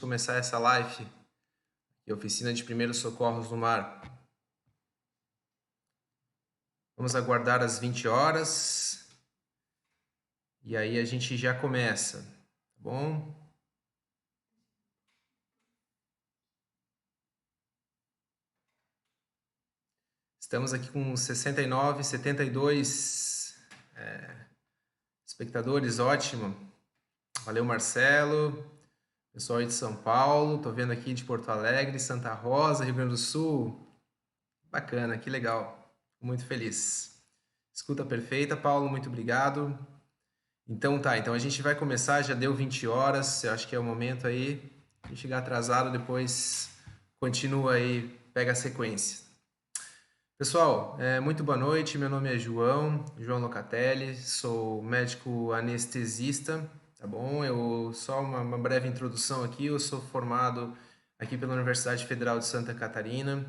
Começar essa live, que é a Oficina de Primeiros Socorros no Mar. Vamos aguardar às 20 horas e aí a gente já começa, tá bom? Estamos aqui com 69, 72 espectadores, ótimo. Valeu, Marcelo. Pessoal aí de São Paulo, tô vendo aqui de Porto Alegre, Santa Rosa, Rio Grande do Sul. Bacana, que legal. Fico muito feliz. Escuta perfeita, Paulo, muito obrigado. Então tá, então a gente vai começar, já deu 20 horas, eu acho que é o momento aí. Se chegar atrasado, depois continua aí, pega a sequência. Pessoal, muito boa noite, meu nome é João Locatelli, sou médico anestesista, tá bom? Só uma breve introdução aqui, eu sou formado aqui pela Universidade Federal de Santa Catarina,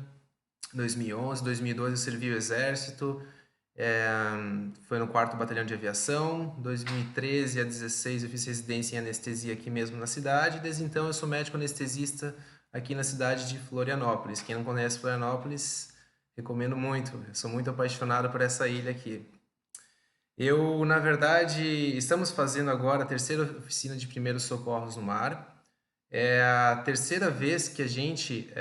2011, 2012 eu servi o Exército, foi no 4º Batalhão de Aviação. 2013 a 2016 eu fiz residência em anestesia aqui mesmo na cidade. Desde então eu sou médico anestesista aqui na cidade de Florianópolis. Quem não conhece Florianópolis, recomendo muito. Eu sou muito apaixonado por essa ilha aqui. Na verdade, estamos fazendo agora a 3ª oficina de primeiros socorros no mar. É a 3ª vez que a gente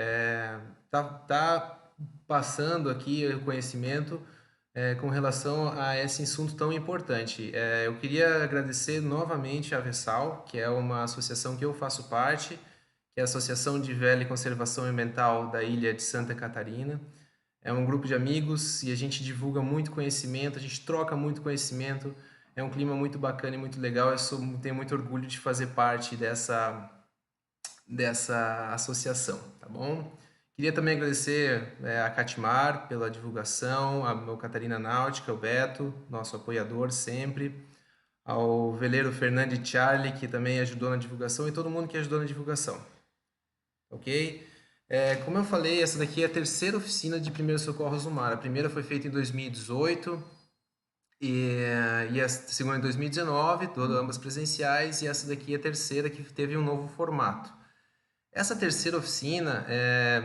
tá passando aqui o conhecimento com relação a esse assunto tão importante. Eu queria agradecer novamente a Vessal, que é uma associação que eu faço parte, que é a Associação de Vela e Conservação Ambiental da Ilha de Santa Catarina. É um grupo de amigos e a gente divulga muito conhecimento, a gente troca muito conhecimento. É um clima muito bacana e muito legal. Tenho muito orgulho de fazer parte dessa associação, tá bom? Queria também agradecer a Catimar pela divulgação, a meu Catarina Náutica, o Beto, nosso apoiador sempre, ao veleiro Fernando Charlie, que também ajudou na divulgação, e todo mundo que ajudou na divulgação, ok? Como eu falei, essa daqui é a 3ª oficina de primeiros socorros no mar. A primeira foi feita em 2018 e a segunda em 2019, ambas presenciais, e essa daqui é a 3ª que teve um novo formato. Essa 3ª oficina,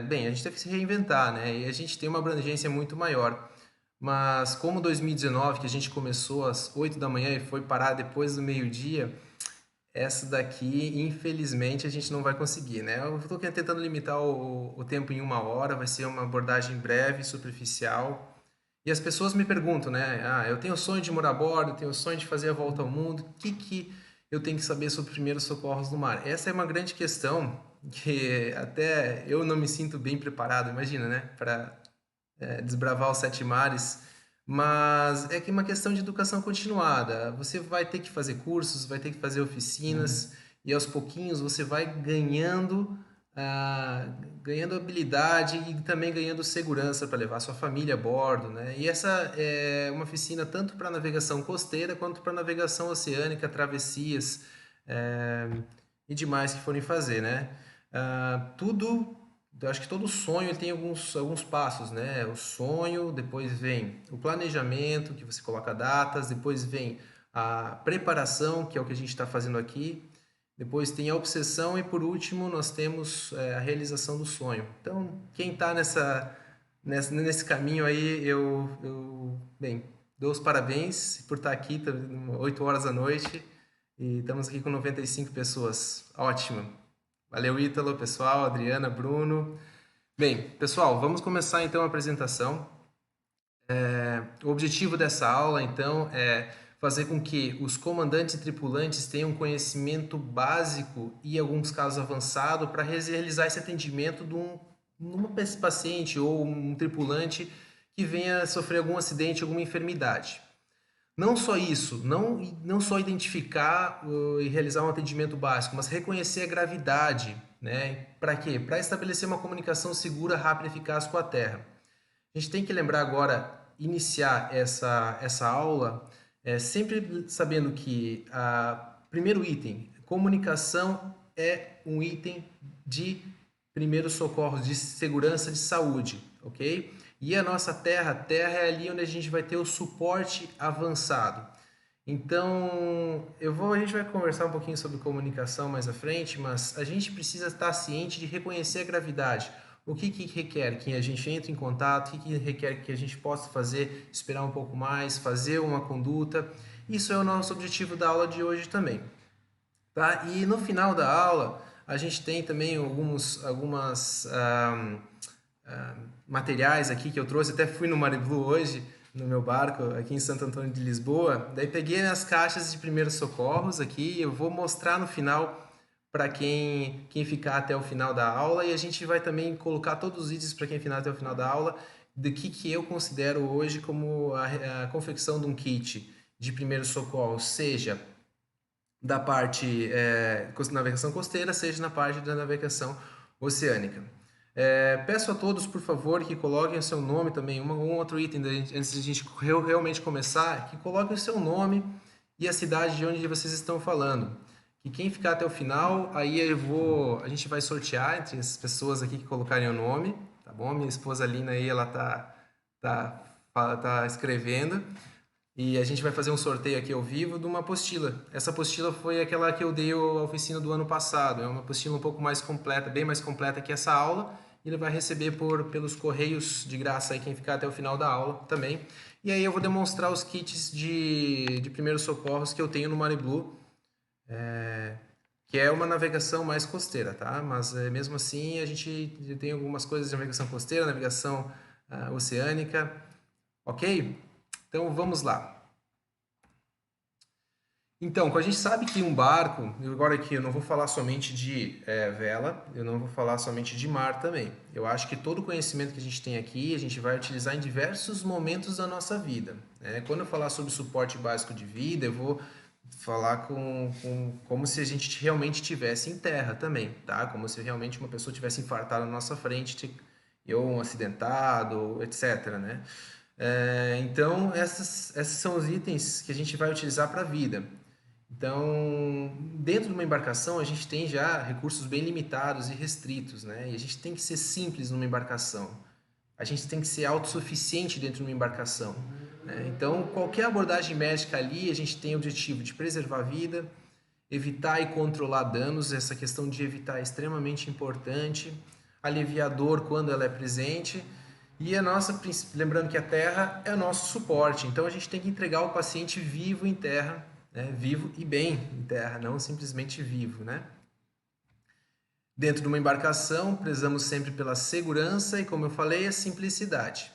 bem, a gente teve que se reinventar, né? E a gente tem uma abrangência muito maior. Mas como 2019, que a gente começou às 8 da manhã e foi parar depois do meio-dia, essa daqui, infelizmente, a gente não vai conseguir, né? Eu estou tentando limitar o tempo em 1 hora, vai ser uma abordagem breve, superficial. E as pessoas me perguntam, né? Eu tenho o sonho de morar a bordo, eu tenho o sonho de fazer a volta ao mundo, o que eu tenho que saber sobre primeiros socorros no mar? Essa é uma grande questão que até eu não me sinto bem preparado, imagina, né? Para desbravar os 7 mares. Mas é que é uma questão de educação continuada. Você vai ter que fazer cursos, vai ter que fazer oficinas, e aos pouquinhos você vai ganhando habilidade e também ganhando segurança para levar sua família a bordo, né? E essa é uma oficina tanto para navegação costeira quanto para navegação oceânica, travessias e demais que forem fazer, né? Eu acho que todo sonho ele tem alguns passos, né? O sonho, depois vem o planejamento, que você coloca datas, depois vem a preparação, que é o que a gente está fazendo aqui, depois tem a obsessão e por último nós temos a realização do sonho. Então, quem está nesse caminho aí, bem, dou os parabéns por estar aqui, 8 horas da noite, e estamos aqui com 95 pessoas. Ótimo. Valeu, Ítalo, pessoal, Adriana, Bruno. Bem, pessoal, vamos começar então a apresentação. O objetivo dessa aula, então, é fazer com que os comandantes e tripulantes tenham conhecimento básico e, em alguns casos, avançado para realizar esse atendimento de um paciente ou um tripulante que venha sofrer algum acidente, alguma enfermidade. Não só isso, não só identificar e realizar um atendimento básico, mas reconhecer a gravidade, né? Para quê? Para estabelecer uma comunicação segura, rápida e eficaz com a Terra. A gente tem que lembrar agora, iniciar essa aula, sempre sabendo que, primeiro item, comunicação é um item de primeiros socorros, de segurança de saúde, ok? E a nossa terra é ali onde a gente vai ter o suporte avançado. Então, a gente vai conversar um pouquinho sobre comunicação mais à frente, mas a gente precisa estar ciente de reconhecer a gravidade. O que requer que a gente entre em contato, o que requer que a gente possa fazer, esperar um pouco mais, fazer uma conduta. Isso é o nosso objetivo da aula de hoje também. Tá? E no final da aula, a gente tem também algumas materiais aqui que eu trouxe. Até fui no Mariblu hoje, no meu barco, aqui em Santo Antônio de Lisboa. Daí peguei as caixas de primeiros socorros aqui. Eu vou mostrar no final para quem ficar até o final da aula. E a gente vai também colocar todos os itens para quem ficar até o final da aula do que eu considero hoje como a confecção de um kit de primeiros socorros, seja da parte navegação costeira, seja na parte da navegação oceânica. Peço a todos, por favor, que coloquem o seu nome também, um outro item antes de a gente realmente começar, que coloquem o seu nome e a cidade de onde vocês estão falando. Que quem ficar até o final, aí a gente vai sortear entre as pessoas aqui que colocarem o nome, tá bom? Minha esposa Lina aí, ela tá escrevendo. E a gente vai fazer um sorteio aqui ao vivo de uma apostila. Essa apostila foi aquela que eu dei a oficina do ano passado. É uma apostila um pouco mais completa, bem mais completa que essa aula. E ele vai receber pelos correios de graça aí quem ficar até o final da aula também. E aí eu vou demonstrar os kits de primeiros socorros que eu tenho no Mariblu, que é uma navegação mais costeira, tá? Mas mesmo assim a gente tem algumas coisas de navegação costeira, navegação oceânica, ok? Então vamos lá. Então, a gente sabe que um barco, agora aqui eu não vou falar somente de vela, eu não vou falar somente de mar também. Eu acho que todo o conhecimento que a gente tem aqui, a gente vai utilizar em diversos momentos da nossa vida, né? Quando eu falar sobre suporte básico de vida, eu vou falar como se a gente realmente estivesse em terra também, tá? Como se realmente uma pessoa tivesse infartado na nossa frente, ou um acidentado, etc, né? Então, esses são os itens que a gente vai utilizar para a vida. Então, dentro de uma embarcação, a gente tem já recursos bem limitados e restritos, né? E a gente tem que ser simples numa embarcação. A gente tem que ser autossuficiente dentro de uma embarcação, né? Então, qualquer abordagem médica ali, a gente tem o objetivo de preservar a vida, evitar e controlar danos. Essa questão de evitar é extremamente importante. Aliviar a dor quando ela é presente. E lembrando que a terra é o nosso suporte, então a gente tem que entregar o paciente vivo em terra, né? Vivo e bem em terra, não simplesmente vivo, né? Dentro de uma embarcação, prezamos sempre pela segurança e, como eu falei, a simplicidade.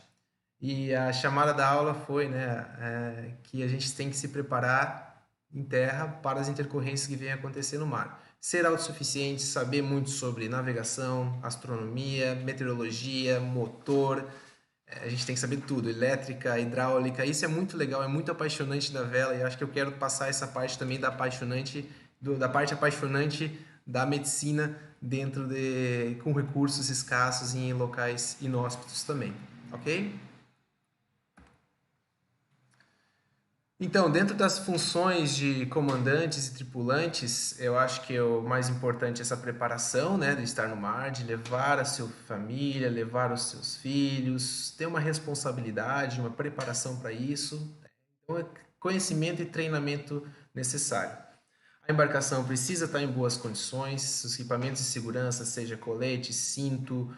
E a chamada da aula foi, né, que a gente tem que se preparar em terra para as intercorrências que vêm acontecer no mar. Ser autossuficiente, saber muito sobre navegação, astronomia, meteorologia, motor, a gente tem que saber tudo, elétrica, hidráulica. Isso é muito legal, é muito apaixonante da vela e acho que eu quero passar essa parte também da parte apaixonante da medicina com recursos escassos e em locais inóspitos também, ok? Então, dentro das funções de comandantes e tripulantes, eu acho que o mais importante é essa preparação, né, de estar no mar, de levar a sua família, levar os seus filhos, ter uma responsabilidade, uma preparação para isso. Então, é conhecimento e treinamento necessário. A embarcação precisa estar em boas condições, os equipamentos de segurança, seja colete, cinto,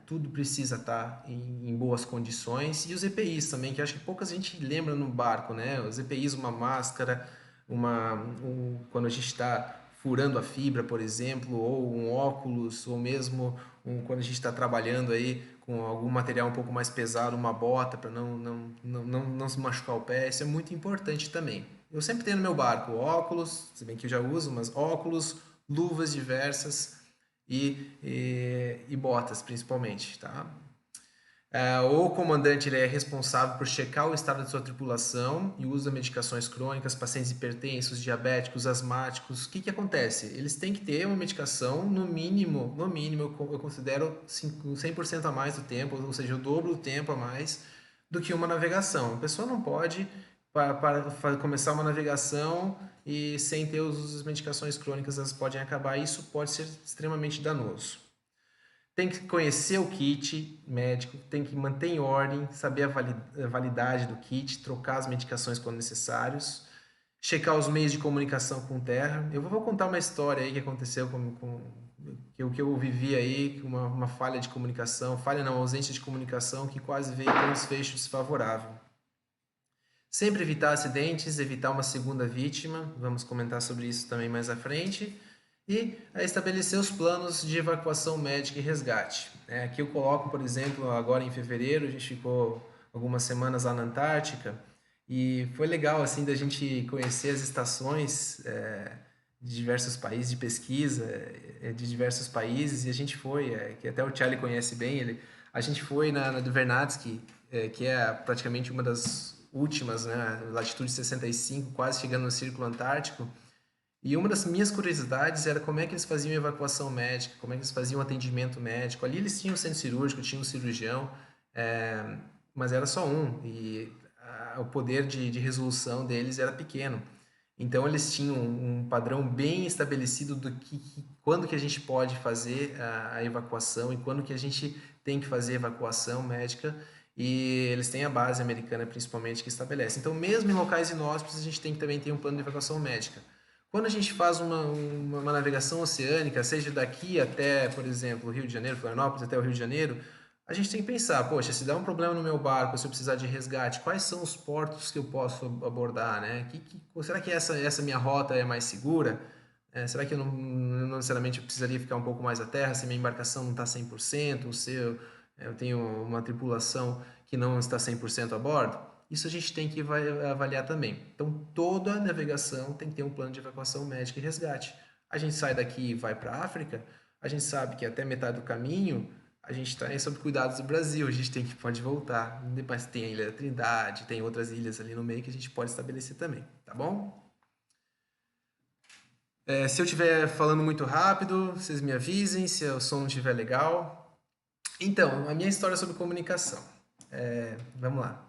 tudo precisa estar em boas condições. E os EPIs também, que acho que pouca gente lembra no barco, né? Os EPIs, uma máscara, quando a gente está furando a fibra, por exemplo, ou um óculos, ou mesmo quando a gente está trabalhando aí com algum material um pouco mais pesado, uma bota para não se machucar o pé, isso é muito importante também. Eu sempre tenho no meu barco óculos, se bem que eu já uso, mas óculos, luvas diversas e botas principalmente, tá? O comandante ele é responsável por checar o estado de sua tripulação e usa medicações crônicas, pacientes hipertensos, diabéticos, asmáticos. O que acontece? Eles têm que ter uma medicação no mínimo eu considero 100% a mais do tempo, ou seja, o dobro do tempo a mais do que uma navegação. A pessoa não pode começar uma navegação e sem ter as medicações crônicas, elas podem acabar. Isso pode ser extremamente danoso. Tem que conhecer o kit médico, tem que manter em ordem, saber a validade do kit, trocar as medicações quando necessários. checar os meios de comunicação com terra. Eu vou contar uma história aí que aconteceu que eu vivi aí, uma falha de comunicação, falha não, ausência de comunicação que quase veio com um desfecho desfavorável. Sempre evitar acidentes, evitar uma segunda vítima, vamos comentar sobre isso também mais à frente, e estabelecer os planos de evacuação médica e resgate. Aqui eu coloco, por exemplo, agora em fevereiro, a gente ficou algumas semanas lá na Antártica, e foi legal assim da gente conhecer as estações de diversos países de pesquisa, de diversos países, e a gente foi, que até o Charlie conhece bem, a gente foi na do Vernadsky, que é praticamente uma das últimas, né, latitude 65, quase chegando no Círculo Antártico. E uma das minhas curiosidades era como é que eles faziam evacuação médica, como é que eles faziam atendimento médico. Ali eles tinham o centro cirúrgico, tinham um cirurgião, mas era só um, e o poder de resolução deles era pequeno. Então eles tinham um padrão bem estabelecido do quando que a gente pode fazer a evacuação e quando que a gente tem que fazer evacuação médica, e eles têm a base americana principalmente que estabelece. Então mesmo em locais inóspitos a gente tem que também ter um plano de evacuação médica. Quando a gente faz uma navegação oceânica, seja daqui até, por exemplo, o Rio de Janeiro, Florianópolis até o Rio de Janeiro, a gente tem que pensar, poxa, se dá um problema no meu barco, se eu precisar de resgate, quais são os portos que eu posso abordar, né? Será que essa minha rota é mais segura? Será que eu não necessariamente precisaria ficar um pouco mais à terra se minha embarcação não está 100%, ou se eu tenho uma tripulação que não está 100% a bordo? Isso a gente tem que avaliar também. Então, toda navegação tem que ter um plano de evacuação médica e resgate. A gente sai daqui e vai para a África, a gente sabe que até metade do caminho a gente está sob cuidados do Brasil, a gente pode voltar. Mas tem a Ilha da Trindade, tem outras ilhas ali no meio que a gente pode estabelecer também, tá bom? Se eu estiver falando muito rápido, vocês me avisem, se o som não estiver legal. Então, a minha história sobre comunicação. Vamos lá.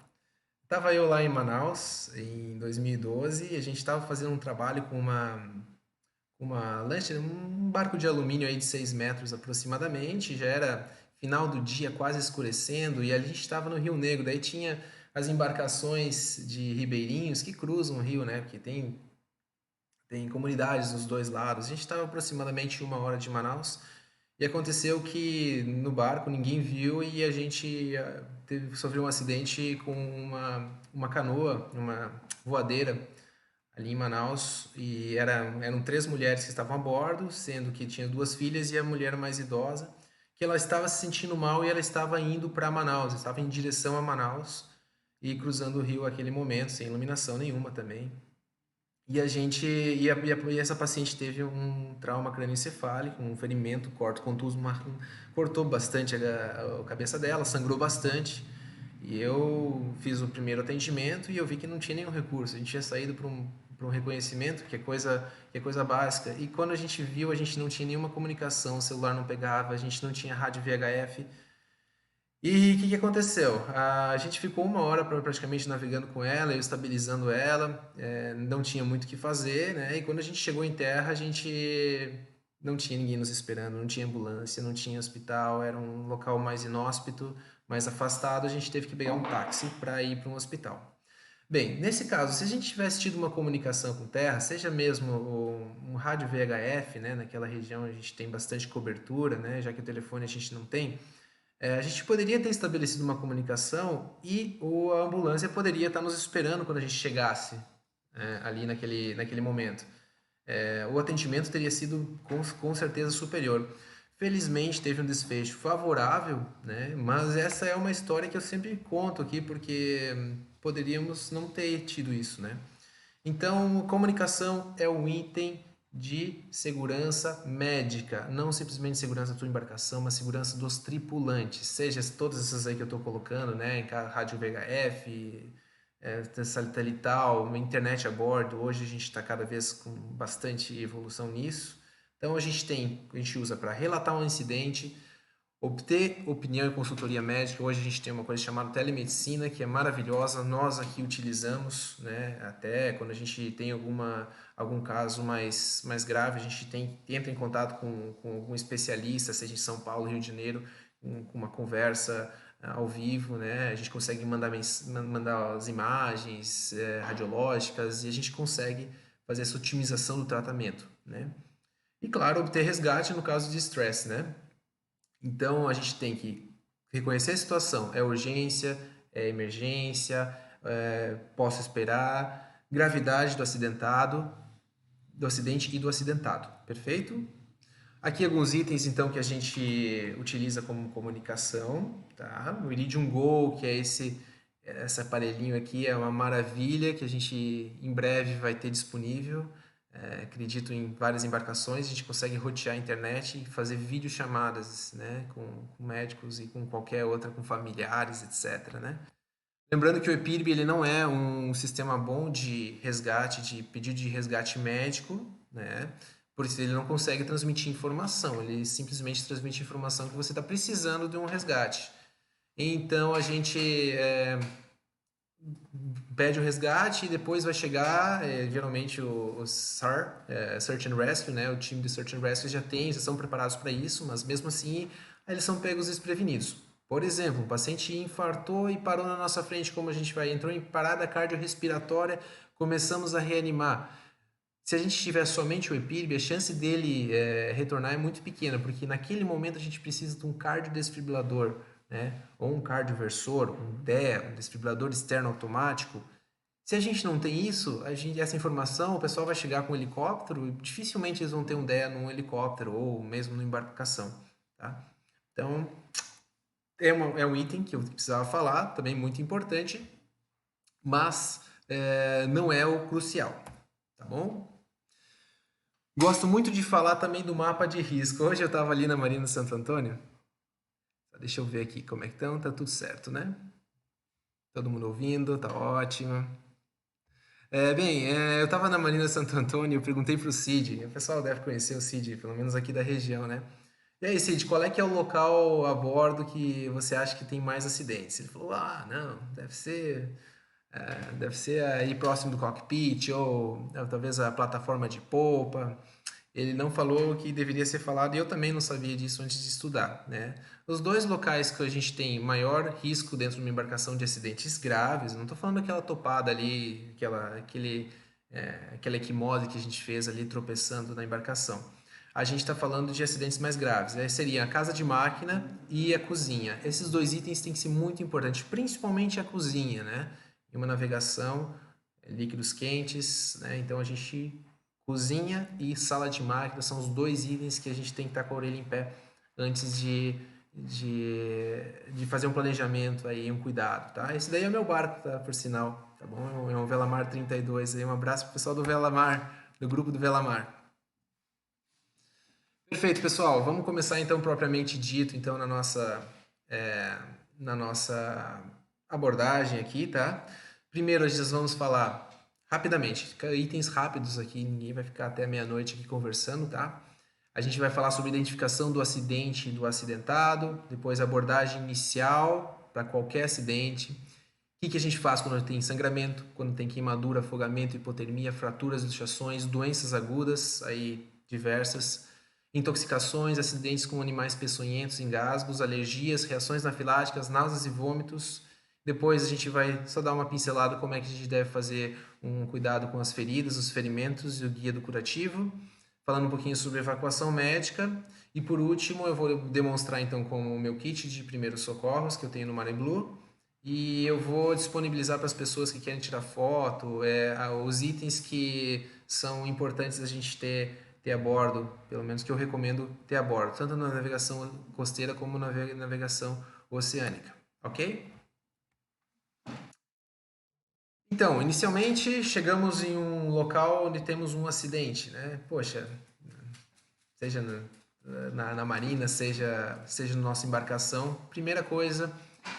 Tava eu lá em Manaus em 2012 e a gente estava fazendo um trabalho com uma lancha, um barco de alumínio aí de 6 metros aproximadamente. Já era final do dia, quase escurecendo, e ali a gente estava no Rio Negro. Daí tinha as embarcações de ribeirinhos que cruzam o rio, né? Porque tem comunidades dos dois lados. A gente estava aproximadamente 1 hora de Manaus e aconteceu que no barco ninguém viu e a gente sofreu um acidente com uma canoa, uma voadeira ali em Manaus, e eram 3 mulheres que estavam a bordo, sendo que tinha 2 filhas e a mulher mais idosa, que ela estava se sentindo mal e ela estava indo para Manaus, estava em direção a Manaus e cruzando o rio naquele momento, sem iluminação nenhuma também. E a gente e essa paciente teve um trauma crânioencefálico, um ferimento, corto contuso, cortou bastante a cabeça dela, sangrou bastante. E eu fiz o primeiro atendimento e eu vi que não tinha nenhum recurso. A gente tinha saído para um reconhecimento, que é coisa básica. E quando a gente viu, a gente não tinha nenhuma comunicação, o celular não pegava, a gente não tinha rádio VHF. E o que aconteceu? A gente ficou 1 hora praticamente navegando com ela, eu estabilizando ela, não tinha muito o que fazer, né? E quando a gente chegou em terra, a gente não tinha ninguém nos esperando, não tinha ambulância, não tinha hospital, era um local mais inóspito, mais afastado, a gente teve que pegar um táxi para ir para um hospital. Bem, nesse caso, se a gente tivesse tido uma comunicação com terra, seja mesmo um rádio VHF, né? Naquela região a gente tem bastante cobertura, né? Já que o telefone a gente não tem. A gente poderia ter estabelecido uma comunicação e a ambulância poderia estar nos esperando quando a gente chegasse ali naquele momento. O atendimento teria sido com certeza superior. Felizmente teve um desfecho favorável, né? Mas essa é uma história que eu sempre conto aqui porque poderíamos não ter tido isso, né? Então, comunicação é um item de segurança médica, não simplesmente segurança da tua embarcação, mas segurança dos tripulantes, seja todas essas aí que eu estou colocando, né, em rádio VHF, satelital, internet a bordo. Hoje a gente está cada vez com bastante evolução nisso. Então a gente usa para relatar um incidente, obter opinião e consultoria médica. Hoje a gente tem uma coisa chamada telemedicina, que é maravilhosa, nós aqui utilizamos, né? Até quando a gente tem algum caso mais grave, a gente entra em contato com algum especialista, seja em São Paulo, Rio de Janeiro, com uma conversa ao vivo, né? A gente consegue mandar as imagens radiológicas e a gente consegue fazer essa otimização do tratamento, né? E claro, obter resgate no caso de estresse, né? Então a gente tem que reconhecer a situação, é urgência, é emergência, posso esperar, gravidade do acidentado, do acidente e do acidentado, perfeito? Aqui alguns itens então que a gente utiliza como comunicação, tá? O Iridium Go, que é esse aparelhinho aqui, é uma maravilha que a gente em breve vai ter disponível. Acredito em várias embarcações, a gente consegue rotear a internet e fazer videochamadas, né, com médicos e com qualquer outra, com familiares, etc, né? Lembrando que o EPIRB ele não é um sistema bom de resgate, de pedido de resgate médico, né? Por isso ele não consegue transmitir informação, ele simplesmente transmite informação que você está precisando de um resgate. Então a gente pede o resgate e depois vai chegar, geralmente o SAR, Search and Rescue, né? O time de Search and Rescue já são preparados para isso, mas mesmo assim eles são pegos desprevenidos. Por exemplo, um paciente infartou e parou na nossa frente, como a gente vai, entrou em parada cardiorrespiratória, começamos a reanimar. Se a gente tiver somente o EPIRB, a chance dele retornar é muito pequena, porque naquele momento a gente precisa de um cardiodesfibrilador, né? Ou um cardioversor, um DEA, um desfibrilador externo automático. Se a gente não tem isso, essa informação, o pessoal vai chegar com um helicóptero e dificilmente eles vão ter um DEA num helicóptero ou mesmo numa embarcação, tá? Então, é um item que eu precisava falar, também muito importante, mas não é o crucial, tá bom? Gosto muito de falar também do mapa de risco. Hoje eu estava ali na Marina Santo Antônio. Deixa eu ver aqui como é que estão. Tá tudo certo, né? Todo mundo ouvindo, tá ótimo. Eu estava na Marina Santo Antônio, eu perguntei para o Cid. O pessoal deve conhecer o Cid, pelo menos aqui da região, né? E aí, Cid, qual é que é o local a bordo que você acha que tem mais acidentes? Ele falou, não, deve ser aí próximo do cockpit ou talvez a plataforma de polpa. Ele não falou que deveria ser falado e eu também não sabia disso antes de estudar, né? Os dois locais que a gente tem maior risco dentro de uma embarcação de acidentes graves, não estou falando daquela topada ali, aquela equimose que a gente fez ali tropeçando na embarcação. A gente está falando de acidentes mais graves, né? Seria a casa de máquina e a cozinha. Esses dois itens têm que ser muito importantes, principalmente a cozinha, né? Em uma navegação, líquidos quentes, né? Então a gente cozinha e sala de máquina são os dois itens que a gente tem que estar com a orelha em pé antes de fazer um planejamento aí, um cuidado, tá? Esse daí é o meu barco, tá? Por sinal, tá bom? É um Velamar 32 aí, um abraço pro pessoal do Velamar, do grupo do Velamar. Perfeito, pessoal. Vamos começar então propriamente dito, então na nossa abordagem aqui, tá? Primeiro, nós vamos falar rapidamente, itens rápidos aqui, ninguém vai ficar até meia-noite aqui conversando, tá? A gente vai falar sobre identificação do acidente e do acidentado, depois abordagem inicial para qualquer acidente. O que a gente faz quando tem sangramento, quando tem queimadura, afogamento, hipotermia, fraturas, luxações, doenças agudas, aí diversas, intoxicações, acidentes com animais peçonhentos, engasgos, alergias, reações anafiláticas, náuseas e vômitos. Depois a gente vai só dar uma pincelada como é que a gente deve fazer um cuidado com as feridas, os ferimentos e o guia do curativo, falando um pouquinho sobre evacuação médica. E por último, eu vou demonstrar então como o meu kit de primeiros socorros que eu tenho no Marine Blue. E eu vou disponibilizar para as pessoas que querem tirar foto, os itens que são importantes a gente ter a bordo, pelo menos que eu recomendo ter a bordo, tanto na navegação costeira como na navegação oceânica, ok? Então, inicialmente chegamos em um local onde temos um acidente, né? Poxa, seja na marina, seja na nossa embarcação. Primeira coisa,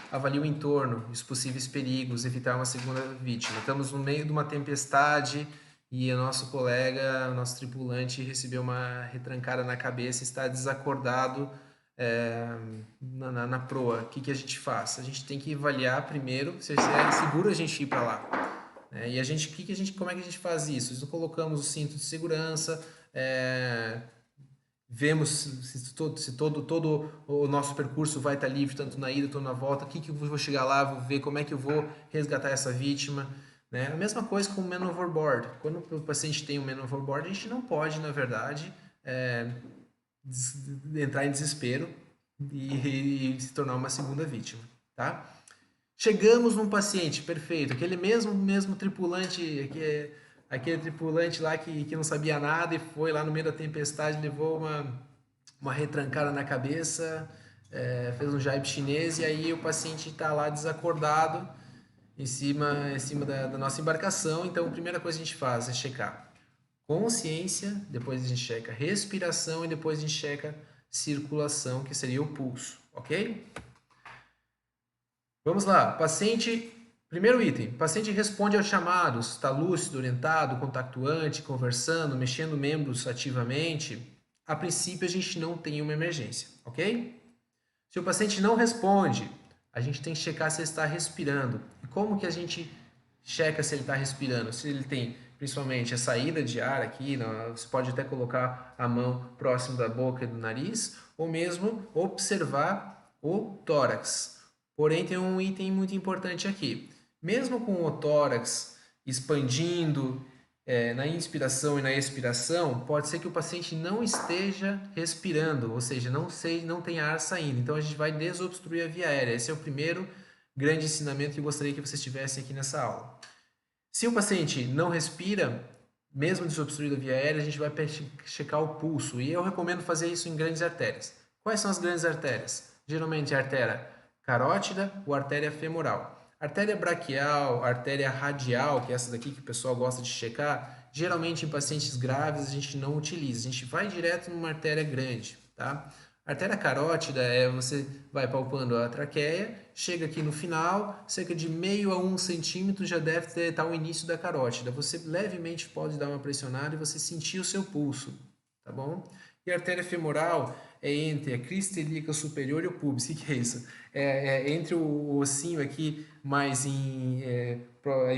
avalie o entorno, os possíveis perigos, evitar uma segunda vítima. Estamos no meio de uma tempestade e o nosso colega, o nosso tripulante, recebeu uma retrancada na cabeça, está desacordado na proa. O que a gente faz? A gente tem que avaliar primeiro se é seguro a gente ir para lá. E a gente, como é que a gente faz isso? Nós colocamos o cinto de segurança, vemos se todo o nosso percurso vai estar livre, tanto na ida quanto na volta, o que eu vou chegar lá, vou ver como é que eu vou resgatar essa vítima. Né? A mesma coisa com o Man Overboard. Quando o paciente tem um Man Overboard, a gente não pode, na verdade, entrar em desespero e se tornar uma segunda vítima. Tá? Chegamos num paciente, perfeito, aquele mesmo tripulante, aquele tripulante lá que não sabia nada e foi lá no meio da tempestade, levou uma retrancada na cabeça, fez um jibe chinês e aí o paciente está lá desacordado em cima da nossa embarcação. Então a primeira coisa que a gente faz é checar consciência, depois a gente checa respiração e depois a gente checa circulação, que seria o pulso, ok? Vamos lá, paciente, primeiro item, paciente responde aos chamados, está lúcido, orientado, contactuante, conversando, mexendo membros ativamente. A princípio a gente não tem uma emergência, ok? Se o paciente não responde, a gente tem que checar se ele está respirando. E como que a gente checa se ele está respirando? Se ele tem principalmente a saída de ar aqui, você pode até colocar a mão próximo da boca e do nariz, ou mesmo observar o tórax. Porém, tem um item muito importante aqui. Mesmo com o tórax expandindo na inspiração e na expiração, pode ser que o paciente não esteja respirando, ou seja, não tenha ar saindo. Então, a gente vai desobstruir a via aérea. Esse é o primeiro grande ensinamento que eu gostaria que vocês tivessem aqui nessa aula. Se o paciente não respira, mesmo desobstruído a via aérea, a gente vai checar o pulso. E eu recomendo fazer isso em grandes artérias. Quais são as grandes artérias? Geralmente a artéria carótida ou artéria femoral. Artéria braquial, artéria radial, que é essa daqui que o pessoal gosta de checar, geralmente em pacientes graves a gente não utiliza. A gente vai direto numa artéria grande, tá? A artéria carótida você vai palpando a traqueia, chega aqui no final, cerca de meio a 1 centímetro já deve estar o início da carótida. Você levemente pode dar uma pressionada e você sentir o seu pulso, tá bom? E a artéria femoral é entre a crista ilíaca superior e o pubis. O que é isso? É entre o ossinho aqui mais em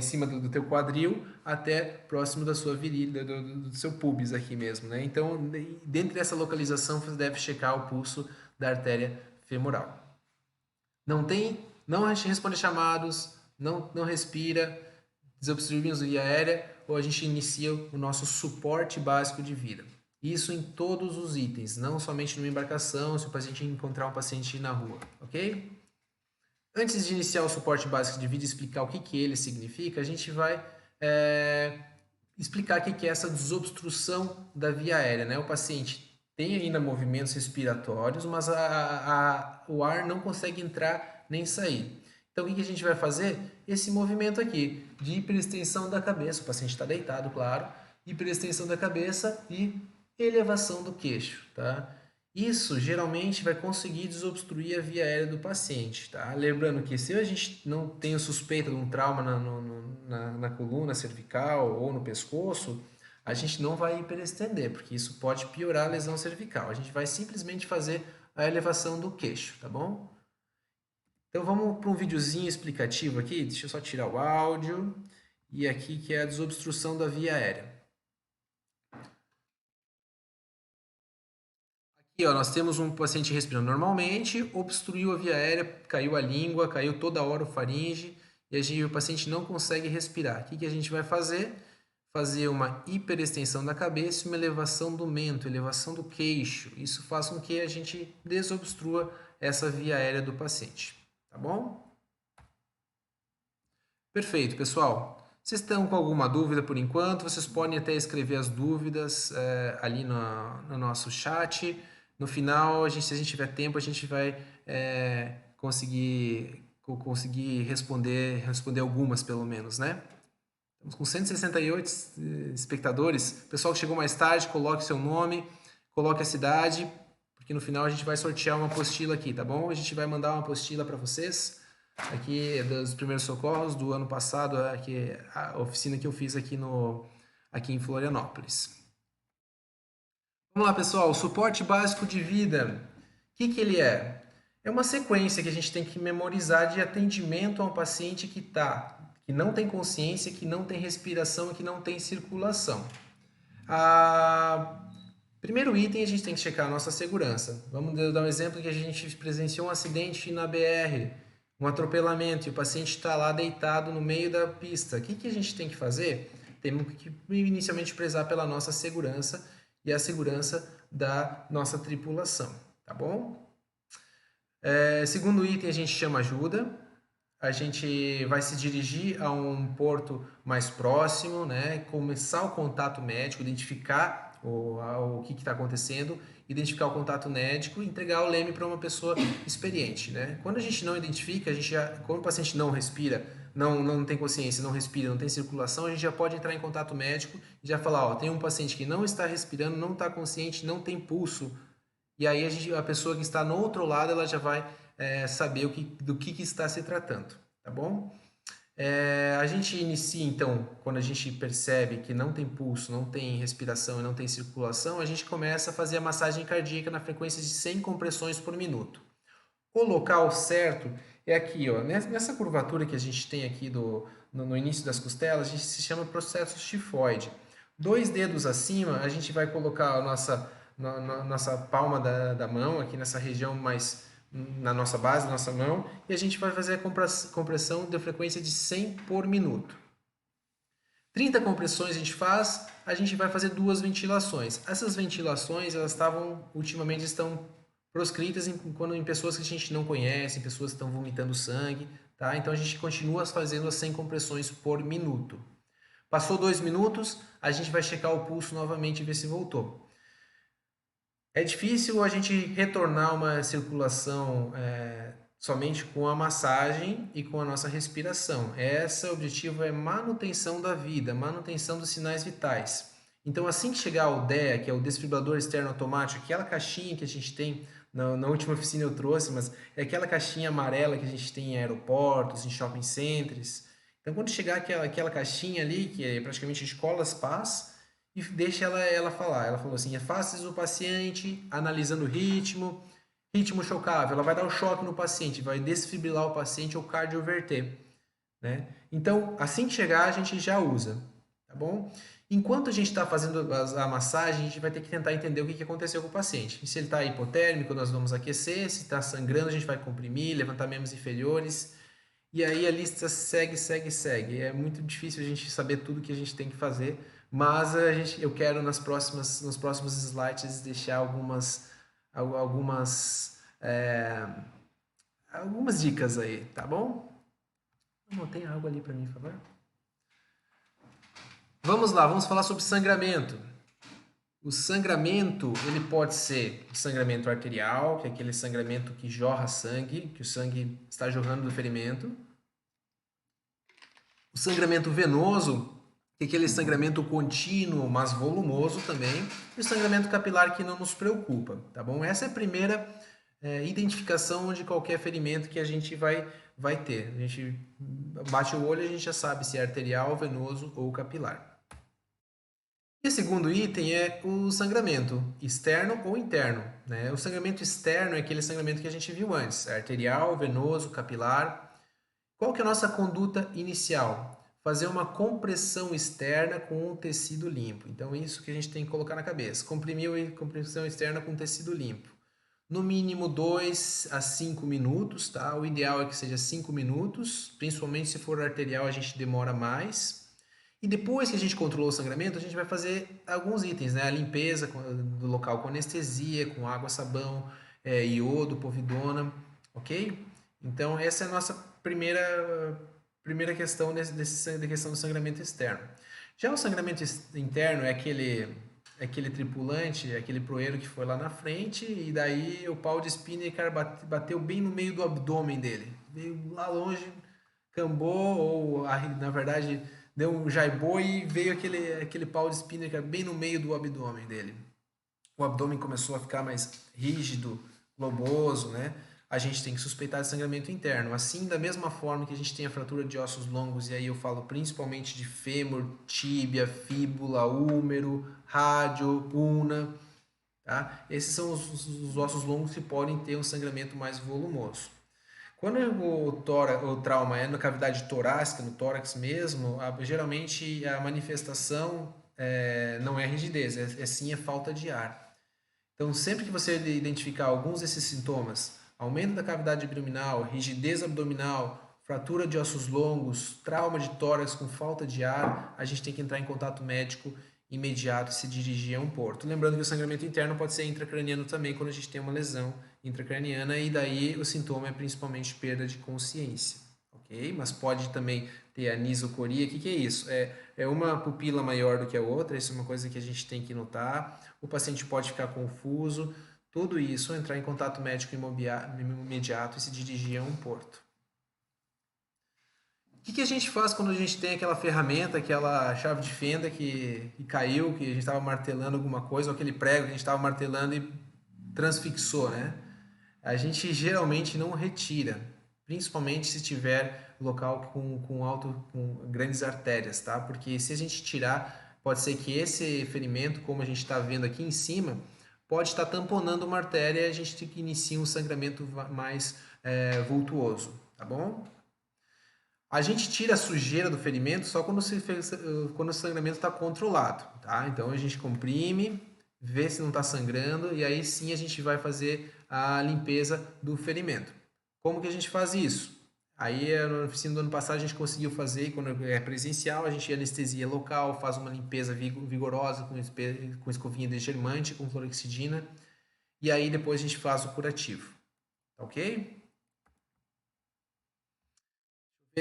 cima do teu quadril até próximo da sua virilha, do seu pubis aqui mesmo, né? Então, dentro dessa localização, você deve checar o pulso da artéria femoral. Não responde chamados, não respira, desobstruímos a via aérea, ou a gente inicia o nosso suporte básico de vida. Isso em todos os itens, não somente numa embarcação, se o paciente encontrar um paciente na rua, ok? Antes de iniciar o suporte básico de vida e explicar o que ele significa, a gente vai explicar o que é essa desobstrução da via aérea, né? O paciente tem ainda movimentos respiratórios, mas o ar não consegue entrar nem sair. Então, o que a gente vai fazer? Esse movimento aqui, de hiperextensão da cabeça. O paciente está deitado, claro. Hiperextensão da cabeça e elevação do queixo, tá? Isso geralmente vai conseguir desobstruir a via aérea do paciente, tá? Lembrando que se a gente não tem suspeita de um trauma na coluna cervical ou no pescoço, a gente não vai hiperestender, porque isso pode piorar a lesão cervical. A gente vai simplesmente fazer a elevação do queixo, tá bom? Então vamos para um videozinho explicativo aqui. Deixa eu só tirar o áudio. E aqui que é a desobstrução da via aérea. Aqui, ó, nós temos um paciente respirando normalmente, obstruiu a via aérea, caiu a língua, caiu toda a orofaringe e o paciente não consegue respirar. O que a gente vai fazer? Fazer uma hiperextensão da cabeça e uma elevação do mento, elevação do queixo. Isso faz com que a gente desobstrua essa via aérea do paciente. Tá bom? Perfeito, pessoal. Vocês estão com alguma dúvida por enquanto? Vocês podem até escrever as dúvidas ali no nosso chat. No final, se a gente tiver tempo, a gente vai conseguir responder algumas, pelo menos, né? Estamos com 168 espectadores. Pessoal que chegou mais tarde, coloque seu nome, coloque a cidade, porque no final a gente vai sortear uma apostila aqui, tá bom? A gente vai mandar uma apostila para vocês, aqui dos primeiros socorros do ano passado, aqui, a oficina que eu fiz aqui em Florianópolis. Vamos lá, pessoal, suporte básico de vida. O que ele é? É uma sequência que a gente tem que memorizar de atendimento a um paciente que não tem consciência, que não tem respiração e que não tem circulação. Primeiro item, a gente tem que checar a nossa segurança. Vamos dar um exemplo que a gente presenciou um acidente na BR, um atropelamento, e o paciente está lá deitado no meio da pista. O que a gente tem que fazer? Temos que inicialmente prezar pela nossa segurança e a segurança da nossa tripulação, tá bom? Segundo item, a gente chama ajuda. A gente vai se dirigir a um porto mais próximo, né? Começar o contato médico, identificar o que está acontecendo, identificar o contato médico e entregar o leme para uma pessoa experiente, né? Quando a gente não identifica, quando o paciente não respira, não tem consciência, não respira, não tem circulação, a gente já pode entrar em contato médico e já falar, ó, tem um paciente que não está respirando, não está consciente, não tem pulso, e aí a pessoa que está no outro lado, ela já vai saber do que está se tratando, tá bom? A gente inicia, então, quando a gente percebe que não tem pulso, não tem respiração e não tem circulação, a gente começa a fazer a massagem cardíaca na frequência de 100 compressões por minuto. O local certo é aqui, ó, nessa curvatura que a gente tem aqui no início das costelas, a gente se chama processo tifoide. 2 dedos acima, a gente vai colocar a nossa palma da mão, aqui nessa região mais na nossa base, na nossa mão, e a gente vai fazer a compressão de frequência de 100 por minuto. 30 compressões a gente faz, a gente vai fazer 2 ventilações. Essas ventilações, elas ultimamente estão proscritas em pessoas que a gente não conhece, em pessoas que estão vomitando sangue, tá? Então a gente continua fazendo as 100 compressões por minuto. Passou 2 minutos, a gente vai checar o pulso novamente e ver se voltou. É difícil a gente retornar uma circulação somente com a massagem e com a nossa respiração. O objetivo é manutenção da vida, manutenção dos sinais vitais. Então, assim que chegar ao DEA, que é o desfibrilador externo automático, aquela caixinha que a gente tem, na última oficina eu trouxe, mas é aquela caixinha amarela que a gente tem em aeroportos, em shopping centers. Então, quando chegar aquela caixinha ali, que é praticamente escola as pás, e deixa ela falar. Ela falou assim: afastes o paciente, analisando o ritmo chocável. Ela vai dar o choque no paciente, vai desfibrilar o paciente ou cardioverter, né? Então, assim que chegar, a gente já usa, tá bom? Enquanto a gente está fazendo a massagem, a gente vai ter que tentar entender o que aconteceu com o paciente. Se ele está hipotérmico, nós vamos aquecer. Se está sangrando, a gente vai comprimir, levantar membros inferiores. E aí a lista segue. É muito difícil a gente saber tudo que a gente tem que fazer, mas eu quero nos próximos slides deixar algumas dicas aí, tá bom? Tem algo ali para mim, por favor? Vamos lá, vamos falar sobre sangramento. O sangramento, ele pode ser sangramento arterial, que é aquele sangramento que jorra sangue, que o sangue está jorrando do ferimento. O sangramento venoso, que é aquele sangramento contínuo, mas volumoso também. E o sangramento capilar, que não nos preocupa, tá bom? Essa é a primeira identificação de qualquer ferimento que a gente vai ter. A gente bate o olho e a gente já sabe se é arterial, venoso ou capilar. E o segundo item é o sangramento externo ou interno, né? O sangramento externo é aquele sangramento que a gente viu antes, arterial, venoso, capilar. Qual que é a nossa conduta inicial? Fazer uma compressão externa com um tecido limpo. Então, isso que a gente tem que colocar na cabeça. Compressão externa com tecido limpo. No mínimo 2 a 5 minutos, tá? O ideal é que seja 5 minutos, principalmente se for arterial, a gente demora mais. E depois que a gente controlou o sangramento, a gente vai fazer alguns itens, né? A limpeza do local com anestesia, com água, sabão, iodo, povidona, ok? Então, essa é a nossa primeira questão da questão do sangramento externo. Já o sangramento interno é aquele tripulante, aquele proeiro que foi lá na frente e daí o pau de Spinnaker bateu bem no meio do abdômen dele. Veio lá longe, cambou ou, na verdade, deu um jaibô e veio aquele pau de Spinnaker bem no meio do abdômen dele. O abdômen começou a ficar mais rígido, globoso, né? A gente tem que suspeitar de sangramento interno. Assim, da mesma forma que a gente tem a fratura de ossos longos, e aí eu falo principalmente de fêmur, tíbia, fíbula, úmero, rádio, una, tá? Esses são os ossos longos que podem ter um sangramento mais volumoso. Quando o trauma é na cavidade torácica, no tórax mesmo, geralmente a manifestação não é rigidez, sim a falta de ar. Então, sempre que você identificar alguns desses sintomas, aumento da cavidade abdominal, rigidez abdominal, fratura de ossos longos, trauma de tórax com falta de ar, a gente tem que entrar em contato médico imediato e se dirigir a um porto. Lembrando que o sangramento interno pode ser intracraniano também quando a gente tem uma lesão intracraniana e daí o sintoma é principalmente perda de consciência, ok? Mas pode também ter anisocoria. O que é isso? É uma pupila maior do que a outra, isso é uma coisa que a gente tem que notar. O paciente pode ficar confuso, tudo isso, entrar em contato médico imediato e se dirigir a um porto. O que a gente faz quando a gente tem aquela ferramenta, aquela chave de fenda que caiu, que a gente estava martelando alguma coisa, ou aquele prego que a gente estava martelando e transfixou, né? A gente geralmente não retira, principalmente se tiver local com grandes artérias, tá? Porque se a gente tirar, pode ser que esse ferimento, como a gente está vendo aqui em cima, pode estar tamponando uma artéria e a gente inicia um sangramento mais vultuoso, tá bom? A gente tira a sujeira do ferimento só quando o sangramento está controlado, tá? Então a gente comprime, vê se não está sangrando e aí sim a gente vai fazer a limpeza do ferimento. Como que a gente faz isso? Aí na oficina do ano passado a gente conseguiu fazer, quando é presencial, a gente anestesia local, faz uma limpeza vigorosa com escovinha desgermante, com clorexidina, e aí depois a gente faz o curativo, tá ok?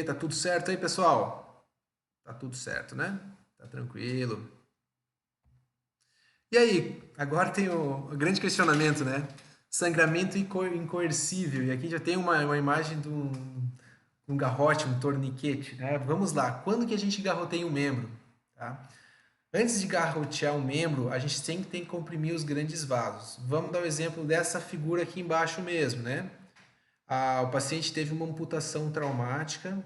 Tá tudo certo aí, pessoal? Tá tudo certo, né? Tá tranquilo. E aí, agora tem o grande questionamento, né? Sangramento incoercível. E aqui já tem uma imagem de um garrote, um torniquete, né? Vamos lá. Quando que a gente garroteia um membro? Tá? Antes de garrotear um membro, a gente sempre tem que comprimir os grandes vasos. Vamos dar o exemplo dessa figura aqui embaixo mesmo, né? O paciente teve uma amputação traumática,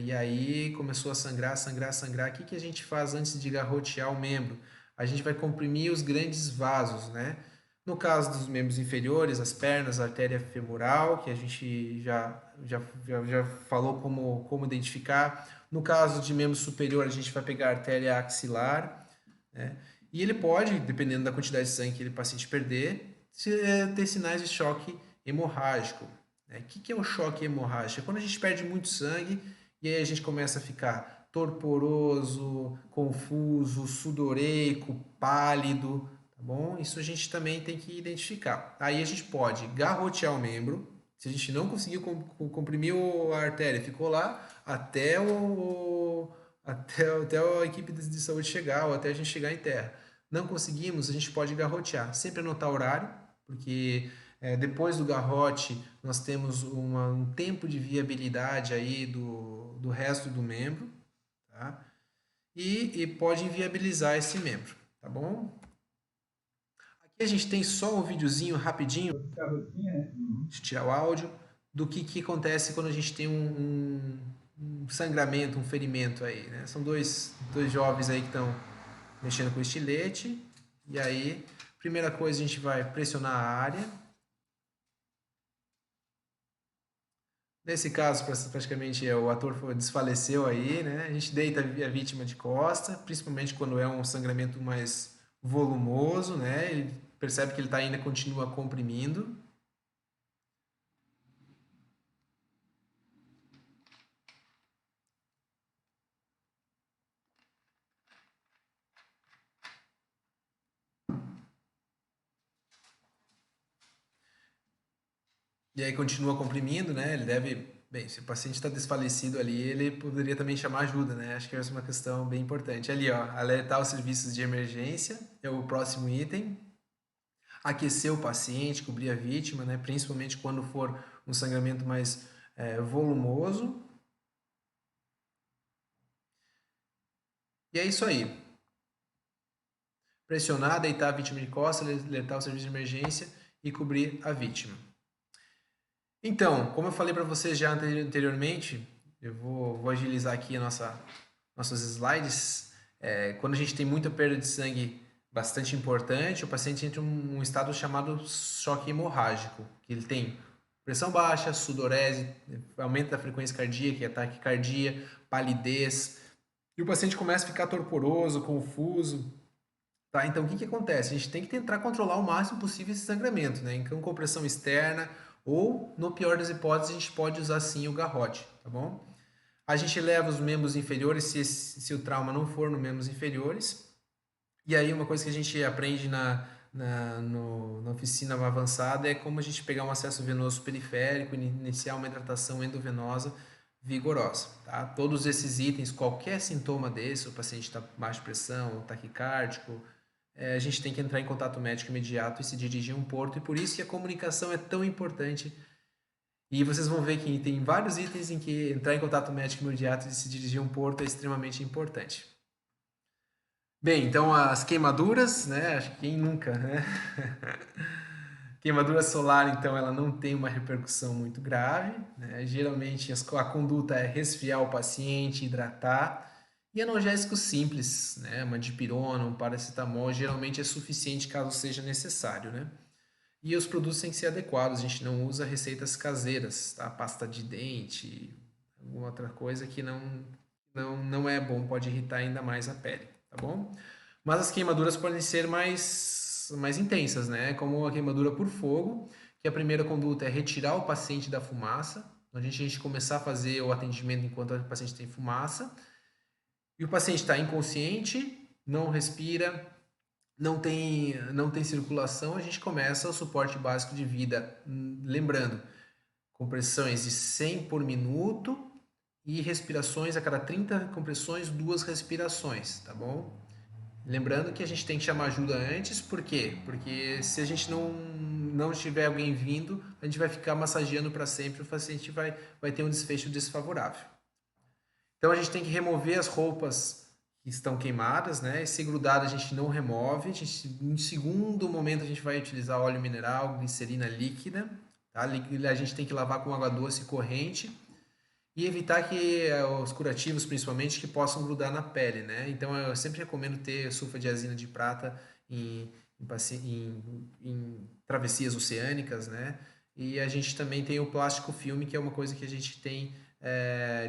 e aí começou a sangrar, sangrar, sangrar. O que a gente faz antes de garrotear o membro? A gente vai comprimir os grandes vasos, né? No caso dos membros inferiores, as pernas, a artéria femoral, que a gente já falou como identificar. No caso de membro superior, a gente vai pegar a artéria axilar, né? E ele pode, dependendo da quantidade de sangue que o paciente perder, ter sinais de choque hemorrágico. O que é o choque hemorrágico? É quando a gente perde muito sangue e aí a gente começa a ficar torporoso, confuso, sudoreico, pálido, tá bom? Isso a gente também tem que identificar. Aí a gente pode garrotear o membro, se a gente não conseguiu comprimir a artéria, ficou lá até a equipe de saúde chegar ou até a gente chegar em terra. Não conseguimos, a gente pode garrotear. Sempre anotar o horário, porque depois do garrote nós temos um tempo de viabilidade aí do resto do membro, tá? E pode inviabilizar esse membro, tá bom? Aqui a gente tem só um videozinho rapidinho, de tirar o áudio, do que acontece quando a gente tem um sangramento, um ferimento aí, né? São dois jovens aí que estão mexendo com estilete, e aí, primeira coisa, a gente vai pressionar a área. Nesse caso, praticamente o ator desfaleceu aí, né? A gente deita a vítima de costa, principalmente quando é um sangramento mais volumoso, né? Ele percebe que ele ainda continua comprimindo. E aí continua comprimindo, né? Ele deve. Bem, se o paciente está desfalecido ali, ele poderia também chamar ajuda, né? Acho que essa é uma questão bem importante. Ali, ó, alertar os serviços de emergência é o próximo item. Aquecer o paciente, cobrir a vítima, né? Principalmente quando for um sangramento mais volumoso. E é isso aí. Pressionar, deitar a vítima de costas, alertar o serviço de emergência e cobrir a vítima. Então, como eu falei para vocês já anteriormente, eu vou agilizar aqui nossos slides. Quando a gente tem muita perda de sangue bastante importante, o paciente entra em um estado chamado choque hemorrágico, que ele tem pressão baixa, sudorese, aumento da frequência cardíaca, taquicardia, palidez, e o paciente começa a ficar torporoso, confuso, Tá? Então, o que que acontece? A gente tem que tentar controlar o máximo possível esse sangramento, né? Então, compressão externa ou, no pior das hipóteses, a gente pode usar sim o garrote, tá bom? A gente leva os membros inferiores se o trauma não for nos membros inferiores. E aí, uma coisa que a gente aprende na oficina avançada é como a gente pegar um acesso venoso periférico e iniciar uma hidratação endovenosa vigorosa. Tá? Todos esses itens, qualquer sintoma desse, o paciente está com baixa pressão, taquicárdico, a gente tem que entrar em contato médico imediato e se dirigir a um porto, e por isso que a comunicação é tão importante. E vocês vão ver que tem vários itens em que entrar em contato médico imediato e se dirigir a um porto é extremamente importante. Bem, então as queimaduras, né? Acho que quem nunca, né? Queimadura solar, então, ela não tem uma repercussão muito grave, né? Geralmente a conduta é resfriar o paciente, hidratar. E analgésicos simples, né? Uma dipirona, um paracetamol, geralmente é suficiente caso seja necessário, né? E os produtos têm que ser adequados, a gente não usa receitas caseiras, tá? Pasta de dente, alguma outra coisa que não é bom, pode irritar ainda mais a pele, tá bom? Mas as queimaduras podem ser mais intensas, né? Como a queimadura por fogo, que a primeira conduta é retirar o paciente da fumaça, a gente começar a fazer o atendimento enquanto o paciente tem fumaça, e o paciente está inconsciente, não respira, não tem circulação, a gente começa o suporte básico de vida. Lembrando, compressões de 100 por minuto e respirações a cada 30 compressões, 2 respirações, tá bom? Lembrando que a gente tem que chamar ajuda antes, por quê? Porque se a gente não tiver alguém vindo, a gente vai ficar massageando para sempre, o paciente vai ter um desfecho desfavorável. Então a gente tem que remover as roupas que estão queimadas, né? Esse grudado a gente não remove. Em segundo momento a gente vai utilizar óleo mineral, glicerina líquida. Tá? A gente tem que lavar com água doce corrente e evitar que os curativos, principalmente, que possam grudar na pele, né? Então eu sempre recomendo ter sulfadiazina de prata em travessias oceânicas, né? E a gente também tem o plástico filme, que é uma coisa que a gente tem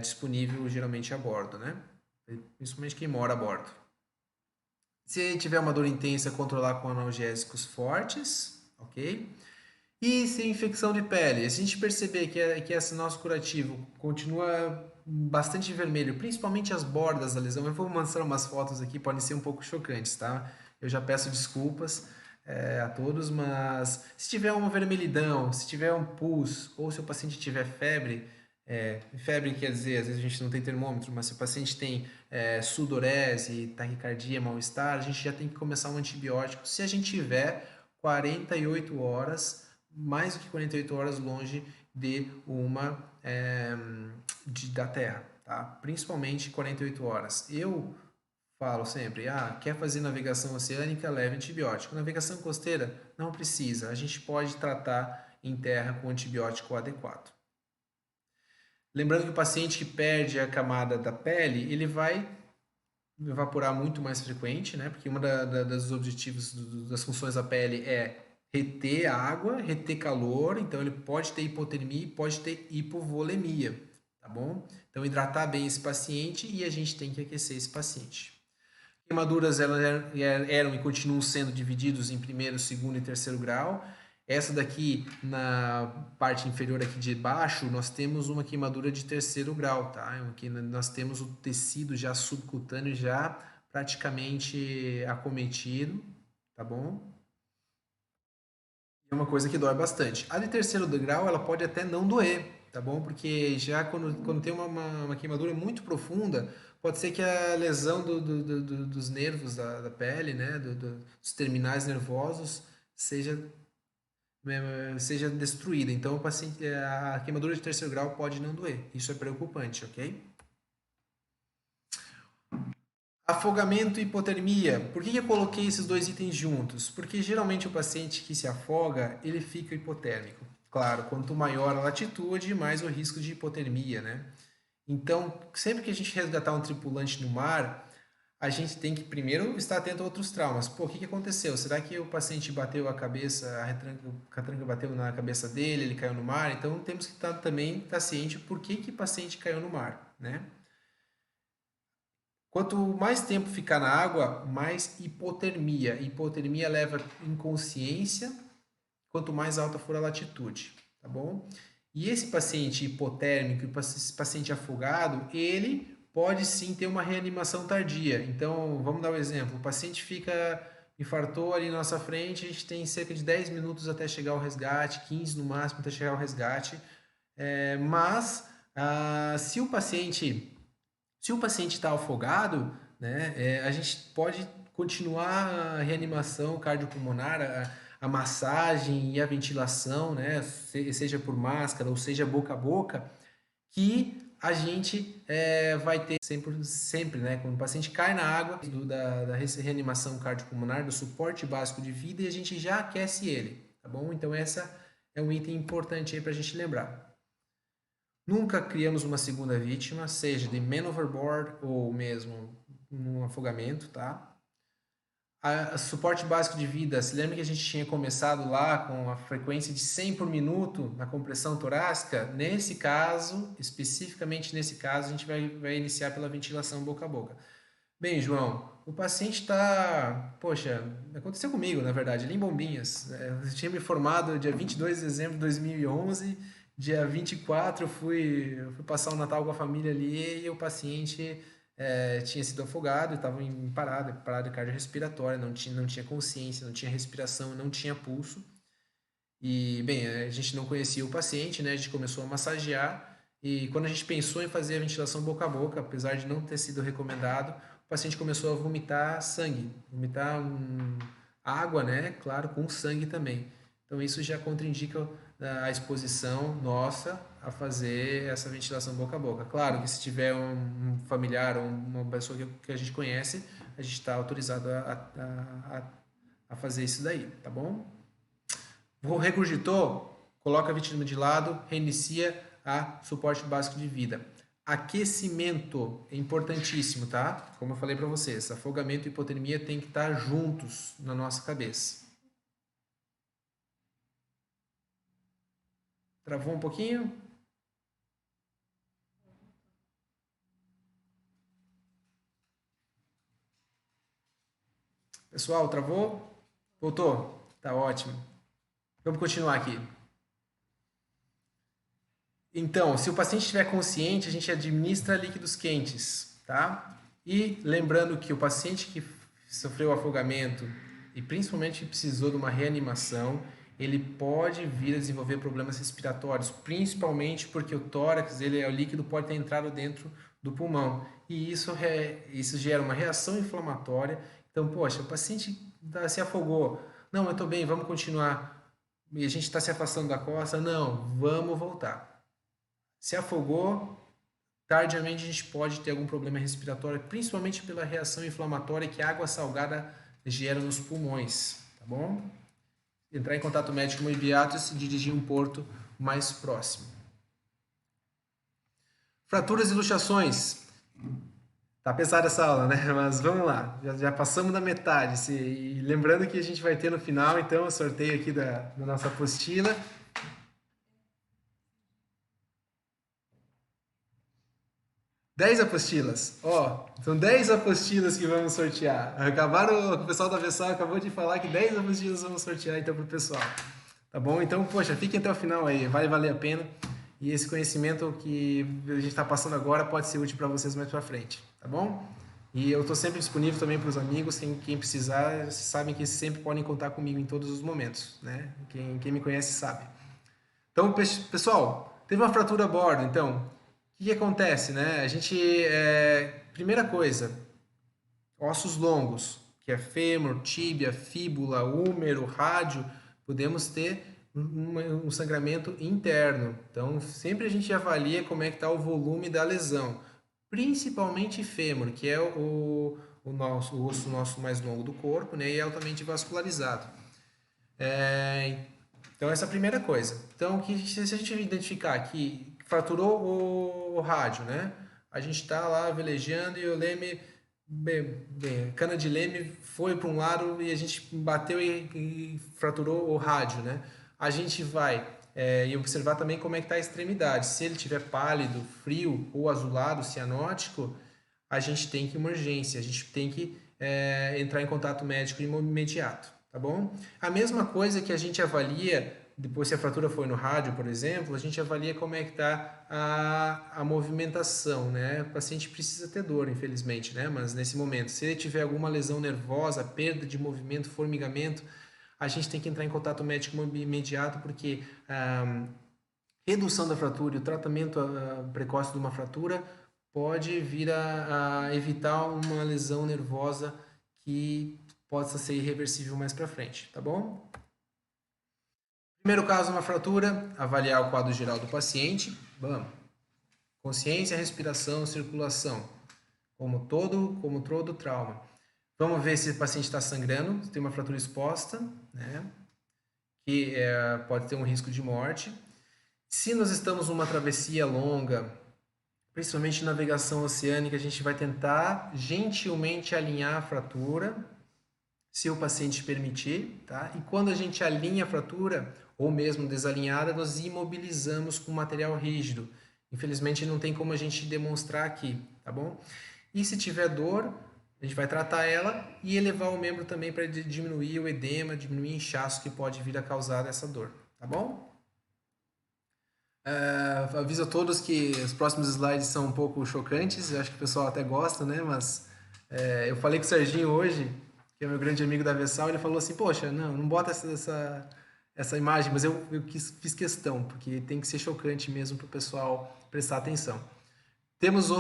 disponível geralmente a bordo, né? Principalmente quem mora a bordo. Se tiver uma dor intensa, controlar com analgésicos fortes, ok? E se infecção de pele, se a gente perceber que esse nosso curativo continua bastante vermelho, principalmente as bordas da lesão, eu vou mostrar umas fotos aqui, podem ser um pouco chocantes, tá? Eu já peço desculpas a todos, mas se tiver uma vermelhidão, se tiver um pus, ou se o paciente tiver febre, febre quer dizer, às vezes a gente não tem termômetro, mas se o paciente tem sudorese, taquicardia, mal-estar, a gente já tem que começar um antibiótico. Se a gente tiver 48 horas, mais do que 48 horas longe de da Terra, tá? Principalmente 48 horas. Eu falo sempre, quer fazer navegação oceânica, leve antibiótico. Navegação costeira, não precisa. A gente pode tratar em terra com antibiótico adequado. Lembrando que o paciente que perde a camada da pele, ele vai evaporar muito mais frequente, né? Porque dos objetivos das funções da pele é reter água, reter calor, então ele pode ter hipotermia e pode ter hipovolemia, tá bom? Então hidratar bem esse paciente e a gente tem que aquecer esse paciente. Queimaduras elas eram e continuam sendo divididos em primeiro, segundo e terceiro grau. Essa daqui, na parte inferior aqui de baixo, nós temos uma queimadura de terceiro grau, tá? Aqui nós temos o tecido já subcutâneo já praticamente acometido, tá bom? É uma coisa que dói bastante. A de terceiro grau, ela pode até não doer, tá bom? Porque já quando tem uma queimadura muito profunda, pode ser que a lesão dos nervos da pele, né, dos terminais nervosos, seja destruída. Então, a queimadura de terceiro grau pode não doer. Isso é preocupante, ok? Afogamento e hipotermia. Por que eu coloquei esses dois itens juntos? Porque geralmente o paciente que se afoga, ele fica hipotérmico. Claro, quanto maior a latitude, mais o risco de hipotermia, né? Então, sempre que a gente resgatar um tripulante no mar, a gente tem que primeiro estar atento a outros traumas. Pô, o que aconteceu? Será que o paciente bateu a cabeça, a retranca bateu na cabeça dele, ele caiu no mar? Então, temos que também estar ciente por que o paciente caiu no mar, né? Quanto mais tempo ficar na água, mais hipotermia. Hipotermia leva inconsciência, quanto mais alta for a latitude, tá bom? E esse paciente hipotérmico, esse paciente afogado, ele pode sim ter uma reanimação tardia. Então, vamos dar um exemplo. O paciente infartou ali na nossa frente, a gente tem cerca de 10 minutos até chegar ao resgate, 15 no máximo até chegar ao resgate. Mas, se o paciente está afogado, né, a gente pode continuar a reanimação cardiopulmonar, a massagem e a ventilação, né, seja por máscara ou seja boca a boca, que a gente vai ter sempre, né, quando o paciente cai na água, da reanimação cardiopulmonar, do suporte básico de vida, e a gente já aquece ele, tá bom? Então essa é um item importante aí para a gente lembrar. Nunca criamos uma segunda vítima, seja de man overboard ou mesmo num afogamento, tá? A suporte básico de vida, se lembra que a gente tinha começado lá com a frequência de 100 por minuto na compressão torácica? Nesse caso, especificamente nesse caso, a gente vai iniciar pela ventilação boca a boca. Bem, João, o paciente está... Poxa, aconteceu comigo, na verdade, ali em Bombinhas. Eu tinha me formado dia 22 de dezembro de 2011, dia 24 eu fui passar o Natal com a família ali e o paciente tinha sido afogado, estava em parada cardiorrespiratória, não tinha consciência, não tinha respiração, não tinha pulso. E, bem, a gente não conhecia o paciente, né? A gente começou a massagear e quando a gente pensou em fazer a ventilação boca a boca, apesar de não ter sido recomendado, o paciente começou a vomitar sangue, vomitar água, né? Claro, com sangue também. Então, isso já contraindica a exposição nossa a fazer essa ventilação boca a boca. Claro que se tiver um familiar ou uma pessoa que a gente conhece, a gente está autorizado a fazer isso daí, tá bom? Regurgitou, coloca a vítima de lado, reinicia a suporte básico de vida. Aquecimento é importantíssimo, tá? Como eu falei para vocês, afogamento e hipotermia tem que estar juntos na nossa cabeça. Travou um pouquinho? Pessoal, travou? Voltou? Tá ótimo. Vamos continuar aqui. Então, se o paciente estiver consciente, a gente administra líquidos quentes, tá? E lembrando que o paciente que sofreu afogamento e principalmente precisou de uma reanimação, ele pode vir a desenvolver problemas respiratórios, principalmente porque o tórax, o líquido pode ter entrado dentro do pulmão. E isso gera uma reação inflamatória. Então, poxa, o paciente se afogou. Não, eu estou bem, vamos continuar. E a gente está se afastando da costa. Não, vamos voltar. Se afogou, tardiamente a gente pode ter algum problema respiratório, principalmente pela reação inflamatória que a água salgada gera nos pulmões, tá bom? Entrar em contato médico imediato e se dirigir a um porto mais próximo. Fraturas e luxações. Tá pesada essa aula, né? Mas vamos lá, já passamos da metade. E lembrando que a gente vai ter no final, então, o sorteio aqui da nossa apostila. 10 apostilas. Ó, são 10 apostilas que vamos sortear. O pessoal da Vessal acabou de falar que 10 apostilas vamos sortear então pro pessoal. Tá bom? Então, poxa, fiquem até o final aí, vai valer a pena. E esse conhecimento que a gente está passando agora pode ser útil para vocês mais para frente, tá bom? E eu estou sempre disponível também para os amigos, quem precisar, vocês sabem que sempre podem contar comigo em todos os momentos, né? Quem me conhece sabe. Então, pessoal, teve uma fratura a bordo, então, o que acontece, né? A gente, primeira coisa, ossos longos, que é fêmur, tíbia, fíbula, húmero, rádio, podemos ter um sangramento interno. Então, sempre a gente avalia como é que está o volume da lesão, principalmente fêmur, que é o osso nosso mais longo do corpo, né? E é altamente vascularizado. Então, essa é a primeira coisa. Então, se a gente identificar que fraturou o rádio, né? A gente está lá velejando e o leme, cana de leme foi para um lado e a gente bateu e fraturou o rádio, né? A gente vai e observar também como é que está a extremidade. Se ele tiver pálido, frio ou azulado, cianótico, a gente tem que ir uma urgência, a gente tem que entrar em contato médico imediato, tá bom? A mesma coisa que a gente avalia, depois se a fratura foi no rádio, por exemplo, a gente avalia como é que está a movimentação, né? O paciente precisa ter dor, infelizmente, né? Mas nesse momento, se ele tiver alguma lesão nervosa, perda de movimento, formigamento, a gente tem que entrar em contato médico imediato, porque redução da fratura e o tratamento precoce de uma fratura pode vir a evitar uma lesão nervosa que possa ser irreversível mais para frente, tá bom? Primeiro caso, uma fratura, avaliar o quadro geral do paciente. Vamos. Consciência, respiração, circulação, como todo trauma. Vamos ver se o paciente está sangrando, se tem uma fratura exposta, né? Que pode ter um risco de morte. Se nós estamos numa travessia longa, principalmente navegação oceânica, a gente vai tentar gentilmente alinhar a fratura, se o paciente permitir, tá? E quando a gente alinha a fratura, ou mesmo desalinhada, nós imobilizamos com material rígido. Infelizmente não tem como a gente demonstrar aqui, tá bom? E se tiver dor, a gente vai tratar ela e elevar o membro também para diminuir o edema, diminuir o inchaço que pode vir a causar essa dor, tá bom? Aviso a todos que os próximos slides são um pouco chocantes, eu acho que o pessoal até gosta, né? Mas eu falei com o Serginho hoje, que é meu grande amigo da Vessal, ele falou assim, poxa, não bota essa imagem, mas eu fiz questão, porque tem que ser chocante mesmo para o pessoal prestar atenção. Temos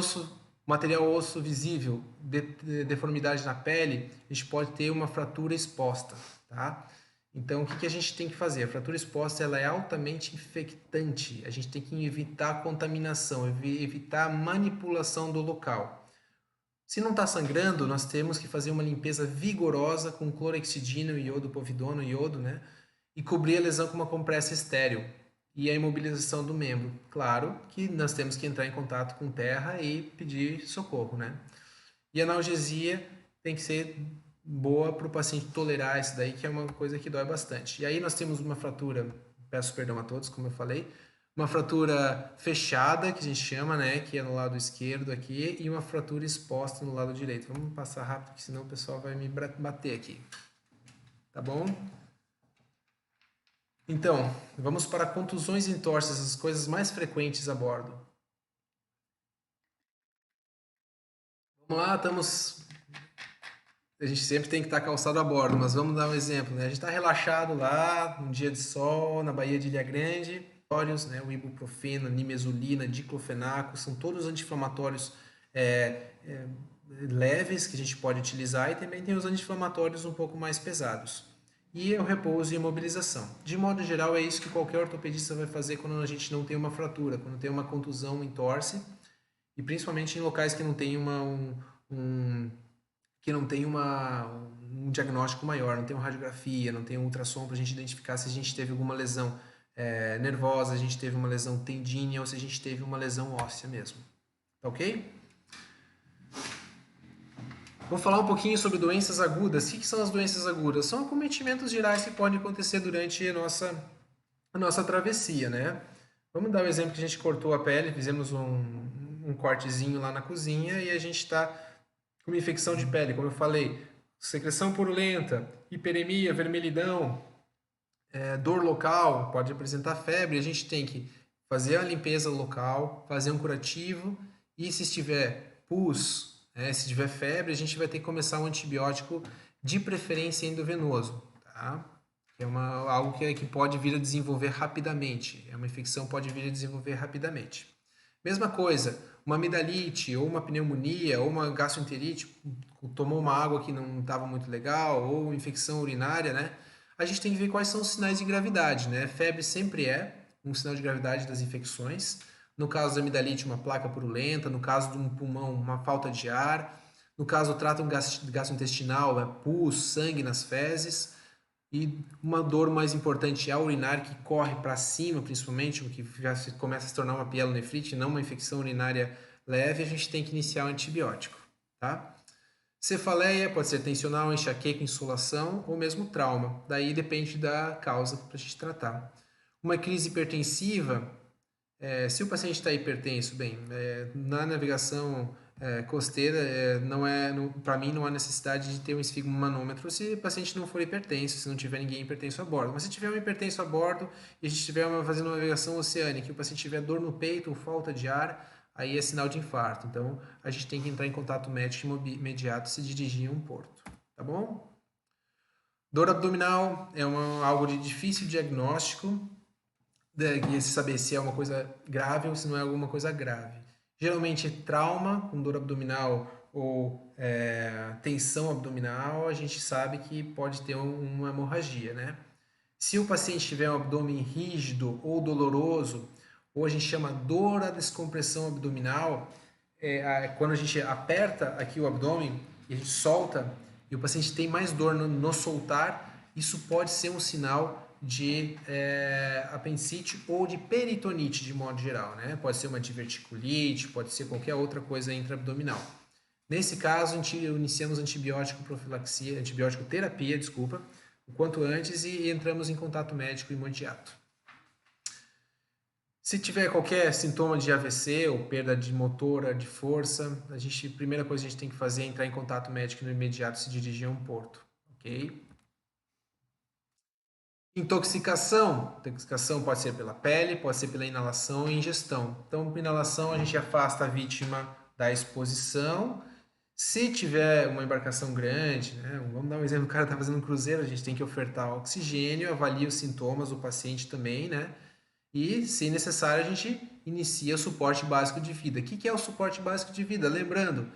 material osso visível, deformidade na pele, a gente pode ter uma fratura exposta, tá? Então, o que a gente tem que fazer? A fratura exposta ela é altamente infectante. A gente tem que evitar a contaminação, evitar a manipulação do local. Se não está sangrando, nós temos que fazer uma limpeza vigorosa com clorexidina, iodo, povidona, iodo, né? E cobrir a lesão com uma compressa estéril. E a imobilização do membro. Claro que nós temos que entrar em contato com terra e pedir socorro, né? E a analgesia tem que ser boa para o paciente tolerar isso daí, que é uma coisa que dói bastante. E aí nós temos uma fratura, peço perdão a todos, como eu falei, uma fratura fechada, que a gente chama, né, que é no lado esquerdo aqui, e uma fratura exposta no lado direito. Vamos passar rápido, porque senão o pessoal vai me bater aqui. Tá bom? Então, vamos para contusões e entorses, as coisas mais frequentes a bordo. Vamos lá, a gente sempre tem que estar calçado a bordo, mas vamos dar um exemplo, né? A gente está relaxado lá, um dia de sol, na Baía de Ilha Grande, né? O ibuprofeno, a nimesulina, diclofenaco, são todos anti-inflamatórios leves que a gente pode utilizar e também tem os anti-inflamatórios um pouco mais pesados. E o repouso e imobilização. De modo geral, é isso que qualquer ortopedista vai fazer quando a gente não tem uma fratura, quando tem uma contusão, um entorse, e principalmente em locais que não tem um diagnóstico maior, não tem uma radiografia, não tem um ultrassom para a gente identificar se a gente teve alguma lesão nervosa, se a gente teve uma lesão tendínea ou se a gente teve uma lesão óssea mesmo. Tá ok? Vou falar um pouquinho sobre doenças agudas. O que são as doenças agudas? São acometimentos gerais que podem acontecer durante a nossa travessia, né? Vamos dar um exemplo que a gente cortou a pele, fizemos um cortezinho lá na cozinha e a gente está com uma infecção de pele, como eu falei, secreção purulenta, hiperemia, vermelhidão, dor local, pode apresentar febre, a gente tem que fazer a limpeza local, fazer um curativo e se estiver pus, se tiver febre, a gente vai ter que começar um antibiótico de preferência endovenoso, tá? É algo que pode vir a desenvolver rapidamente, é uma infecção que pode vir a desenvolver rapidamente. Mesma coisa, uma amidalite, ou uma pneumonia, ou uma gastroenterite, tomou uma água que não estava muito legal, ou infecção urinária, né? A gente tem que ver quais são os sinais de gravidade, né? Febre sempre é um sinal de gravidade das infecções. No caso da amidalite, uma placa purulenta. No caso de um pulmão, uma falta de ar. No caso do trato gastrointestinal, pus, sangue nas fezes. E uma dor mais importante é a urinária, que corre para cima, principalmente, porque já começa a se tornar uma pielonefrite, não uma infecção urinária leve, a gente tem que iniciar o antibiótico, tá? Cefaleia pode ser tensional, enxaqueca, insolação ou mesmo trauma. Daí depende da causa para a gente tratar. Uma crise hipertensiva, se o paciente está hipertenso, bem, na navegação costeira, para mim não há necessidade de ter um esfigmomanômetro se o paciente não for hipertenso, se não tiver ninguém hipertenso a bordo. Mas se tiver um hipertenso a bordo e a gente estiver fazendo uma navegação oceânica e o paciente tiver dor no peito ou falta de ar, aí é sinal de infarto. Então a gente tem que entrar em contato médico imediato e se dirigir a um porto. Tá bom? Dor abdominal é algo de difícil diagnóstico, de saber se é uma coisa grave ou se não é alguma coisa grave. Geralmente trauma com dor abdominal ou tensão abdominal, a gente sabe que pode ter uma hemorragia, né? Se o paciente tiver um abdômen rígido ou doloroso, ou a gente chama dor à descompressão abdominal, quando a gente aperta aqui o abdômen e a gente solta, e o paciente tem mais dor no soltar, isso pode ser um sinal de apendicite ou de peritonite de modo geral, né? Pode ser uma diverticulite, pode ser qualquer outra coisa intraabdominal. Nesse caso, iniciamos antibiótico profilaxia, antibiótico terapia, desculpa, o quanto antes e entramos em contato médico imediato. Se tiver qualquer sintoma de AVC ou perda de motora, de força, a primeira coisa que a gente tem que fazer é entrar em contato médico no imediato e se dirigir a um porto, ok? Intoxicação. Intoxicação pode ser pela pele, pode ser pela inalação e ingestão. Então, por inalação, a gente afasta a vítima da exposição. Se tiver uma embarcação grande, né, vamos dar um exemplo, o cara está fazendo um cruzeiro, a gente tem que ofertar oxigênio, avalia os sintomas do paciente também, né? E, se necessário, a gente inicia o suporte básico de vida. O que é o suporte básico de vida? Lembrando,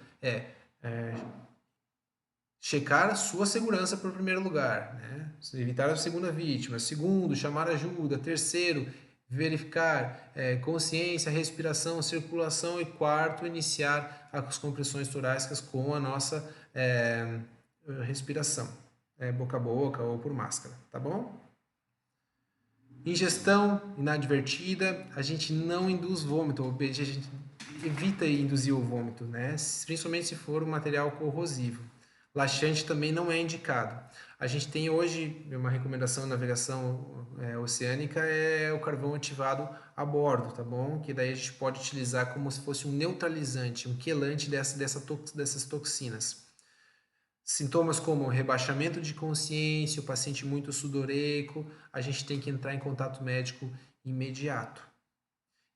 checar a sua segurança por primeiro lugar, né? Evitar a segunda vítima. Segundo, chamar ajuda. Terceiro, verificar consciência, respiração, circulação. E quarto, iniciar as compressões torácicas com a nossa respiração, boca a boca ou por máscara, tá bom? Ingestão inadvertida, a gente não induz vômito, a gente evita induzir o vômito, né? Principalmente se for um material corrosivo. Laxante também não é indicado. A gente tem hoje uma recomendação de navegação oceânica, é o carvão ativado a bordo, tá bom? Que daí a gente pode utilizar como se fosse um neutralizante, um quelante dessas toxinas. Sintomas como rebaixamento de consciência, o paciente muito sudoreico, a gente tem que entrar em contato médico imediato.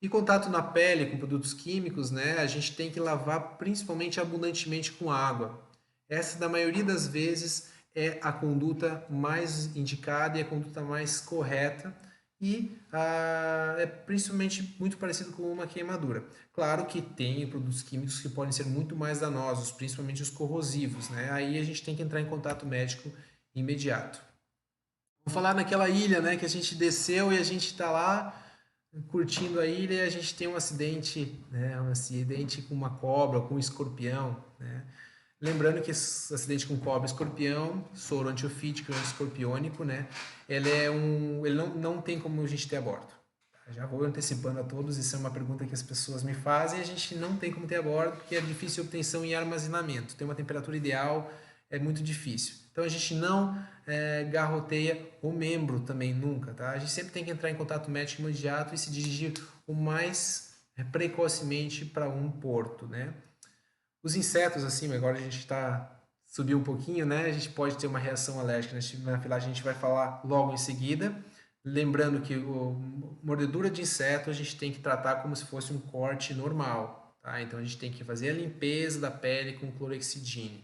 E contato na pele com produtos químicos, né? A gente tem que lavar principalmente abundantemente com água. Essa, na maioria das vezes, é a conduta mais indicada e a conduta mais correta e é principalmente muito parecido com uma queimadura. Claro que tem produtos químicos que podem ser muito mais danosos, principalmente os corrosivos, né? Aí a gente tem que entrar em contato médico imediato. Vamos falar naquela ilha, né, que a gente desceu e a gente está lá curtindo a ilha e a gente tem um acidente, né, um acidente com uma cobra, com um escorpião, né? Lembrando que esse acidente com cobra e escorpião, soro antiofídico e antiscorpiônico, né? Ele não tem como a gente ter a bordo. Já vou antecipando a todos, isso é uma pergunta que as pessoas me fazem, a gente não tem como ter a bordo porque é difícil obtenção e armazenamento. Tem uma temperatura ideal, é muito difícil. Então a gente não garroteia o membro também nunca, tá? A gente sempre tem que entrar em contato médico imediato e se dirigir o mais precocemente para um porto, né? Os insetos, assim, agora a gente subiu um pouquinho, né? A gente pode ter uma reação alérgica. Na filagem a gente vai falar logo em seguida. Lembrando que mordedura de inseto a gente tem que tratar como se fosse um corte normal, tá? Então a gente tem que fazer a limpeza da pele com clorexidine,